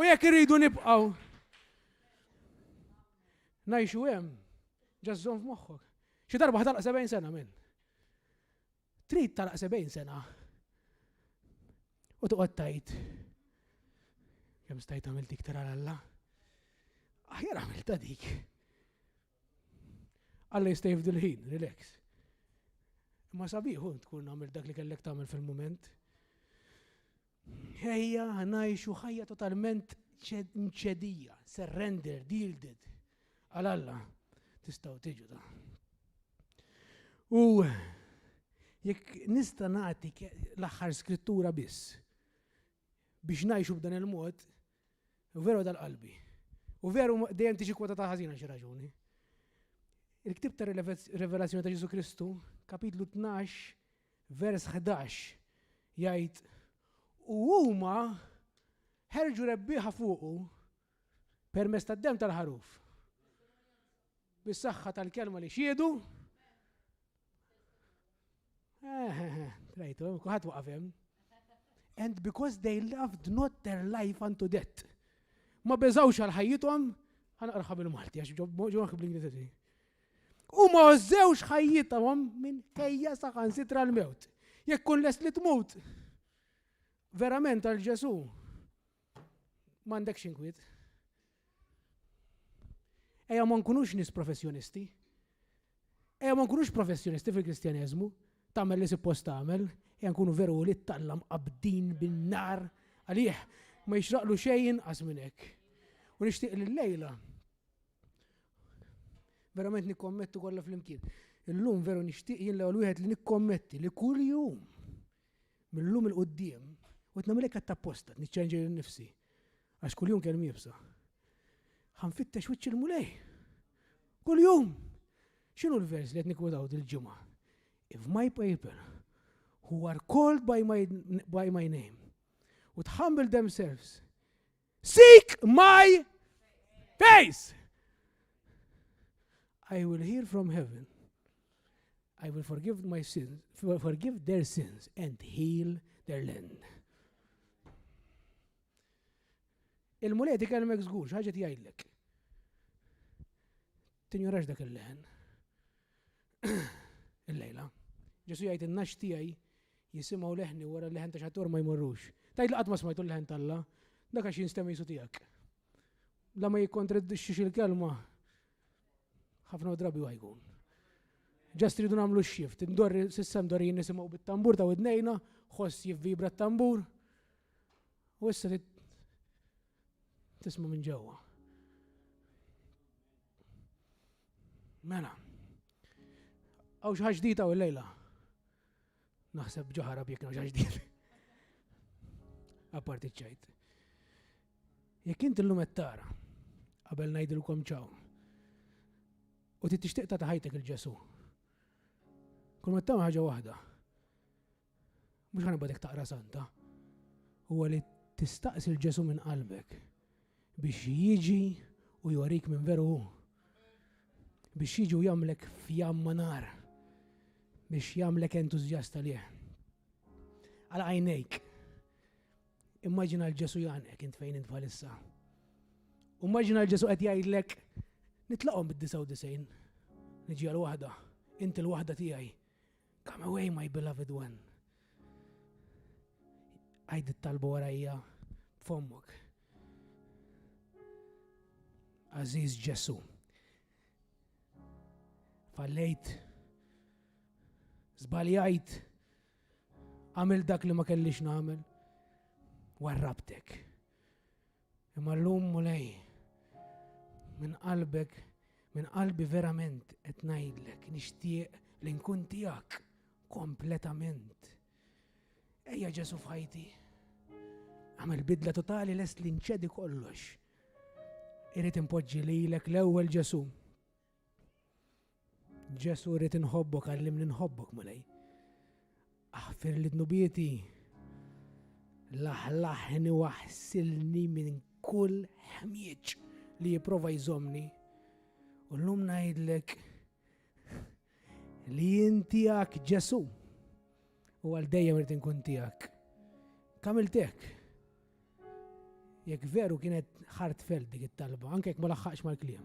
[SPEAKER 2] U jekk irridu nibqgħu ngħixu hemm ġażżhom f'moħħok. Xi darba ħtalaq 70 sena minn. Trid talaq 70 sena. U toqgħod tgħid kemm stajt għamilt iktar għal Alla. Aħjar għamilta dik. Alla jista' jifdil ħin, relax. Ma sabiħu tkun għamil dak li kellek tagħmel fil-mument. Ejja ngħixu ħajja totalment mċedija, surrender, yielded għal Alla tistgħu tiġu da. U jekk nista' nagħtik l-aħħar skrittura biss biex ngħixu b'dan il-mod, veru dal-qalbi. U veru dejjem tiġi kwota ta' ħażina xi raġuni. Il-ktib ta' Rivelazzjoni ta' Ġesu Kristu, kapitlu 12, vers 11, jgħid u huma ħerġu rebbieħa fuqu permezz tad-dem tal-ħaruf. Bis-saħħa tal-kelma li xiedu. Rajtu, kuħat waqafem. And because they loved not their life unto death. Ma beżawx għal ħajjithom, ħanaqraħa bil-Malti għax ġewwa bl-Ingliżi. U ma użewx ħajjithom minn kejja saħansitra l-mewt. Jekk kun lest li tmut. Verament għal Ġesu m'għandekx inkwiet. Ejja ma nkunux nies professjonisti. Ejja ma nkunux professjonisti fil-Kristjaneżmu, tagħmel li suppost tagħmel, ejja nkunu veru li tallam qabdin bin-nar għalih ma jixraqlu xejn inqas minn hekk. U nixtieq lil Lejla verament nikkommettu kollha flimkien. Illum veru nixtieq jien l-ewwel wieħed li nikkommetti li kull jum millum il-qudiem u qed nagħmel hekk apposta niċċenġi lil nifsi għax kull jum kelm jibsa. Ħanfittex wiċċ il-mulej. Kull jum. X'inhu l-vers li qed nikwotaw dil-ġimgħa? If my people who are called by my name would humble themselves, seek my face, I will hear from heaven. I will forgive their sins and heal their land. Il-mulej tikellmek żgur, x'ħaġa jgħidlek. Tinjorax dak il-leħen. Il-lejla. Ġesu jgħid in-nax tiegħi jisimgħu leħni wara l-leħen ta' xatur ma jmorrux. Tgħid qatt ma smajtu l-leħen tal-Alla, dak għax jinstema' jisu tiegħek. La ma jikkontradiċċix il-kelma ħafna drabi jkun. Ġast tridu nagħmlu x-xift, indorri s'issa mdorrijin nisimgħu bit-tambur ta' widnejna, ħoss jivvibra t-tambur. U issa tisma' minn ġewwa. Mela. Hawn xi ħaġa ġdida u l-lejla. Naħseb ġoħara b'jekk xi ħaġa ġdida. Apparti ċajt. Jekk inti llum qed tara qabel ngħidilkom ċaw. U tixtieq ta' ħajtek il-Ġesu. Kull ma tagħmel ħaġa waħda. Mhux ħanibgħadek taqra santa. Huwa li tistaqsi l-Ġesu minn qalbek biex jiġi u jorik minn veru hu. Biex jiġi u jagħmlek fjamma nar. Biex jagħmlek entużjasta lih. Għal għajnejk. Immaġina l-Ġesu jagħnek int fejn int bħalissa. Immaġina l-Ġesu qed jgħidlek nitlaqhom bid-99. Niġi għal waħda, inti l-waħda tiegħi. Come away my beloved one. Għajd it-talba warajja b'fommok. Aziz Ġesu. Fallejt. Żbaljajt. Għamil dak li ma kellix nagħmel. Warrabtek. Imma llum mulej minn qalbek, minn qalbi verament qed ngħidlek nixtieq li nkun tiegħek kompletament. Ejja Ġesu f'ħajti. Għamel bidla totali lest li nċedi kollox. Irid impoġġi lilek l-ewwel Ġesu. Ġesu irid inħobbok għallimni nħobbok mulej. Aħfir li dnubieti. Laħlaħni waħsilni minn kull ħmieġ li jipprova jżomni. U llum ngħidlek li jien tiegħek Ġesu u għal dejjem irid inkun tiegħek. Kamiltek. Jekk veru kienet ħartfelt dik it-talba, anke jekk ma laħħaqx mal-kliem.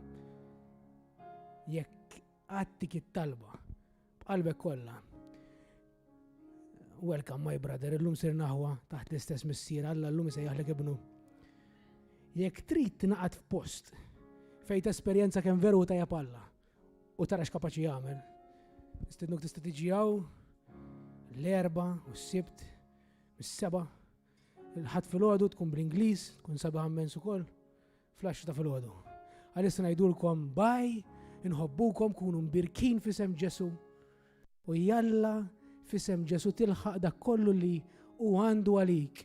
[SPEAKER 2] Jekk għattik it-talba b'qalbek kollha. Welcome my brother, illum sir naħwa taħt l-istess missier, Alla llum isejjaħlek ibnu. Jekk trid tingħaqad f'post fejn tesperjenza kemm veru tajjeb Alla u tara x'kapaċi jagħmel. Nistidnuk tista' tiġi hawn l-erba' u s-sibt, mis-seba' il-ħadd filgħodu tkun bl-Ingliż, tkun sabiħ ammens ukoll, flash ta' filgħodu. Għalissa ngħidulkom bye, inħobbukom kunu mbirkin f'isem Ġesu u jalla f'isem Ġesu tilħaq dak kollu li hu għandu għalik.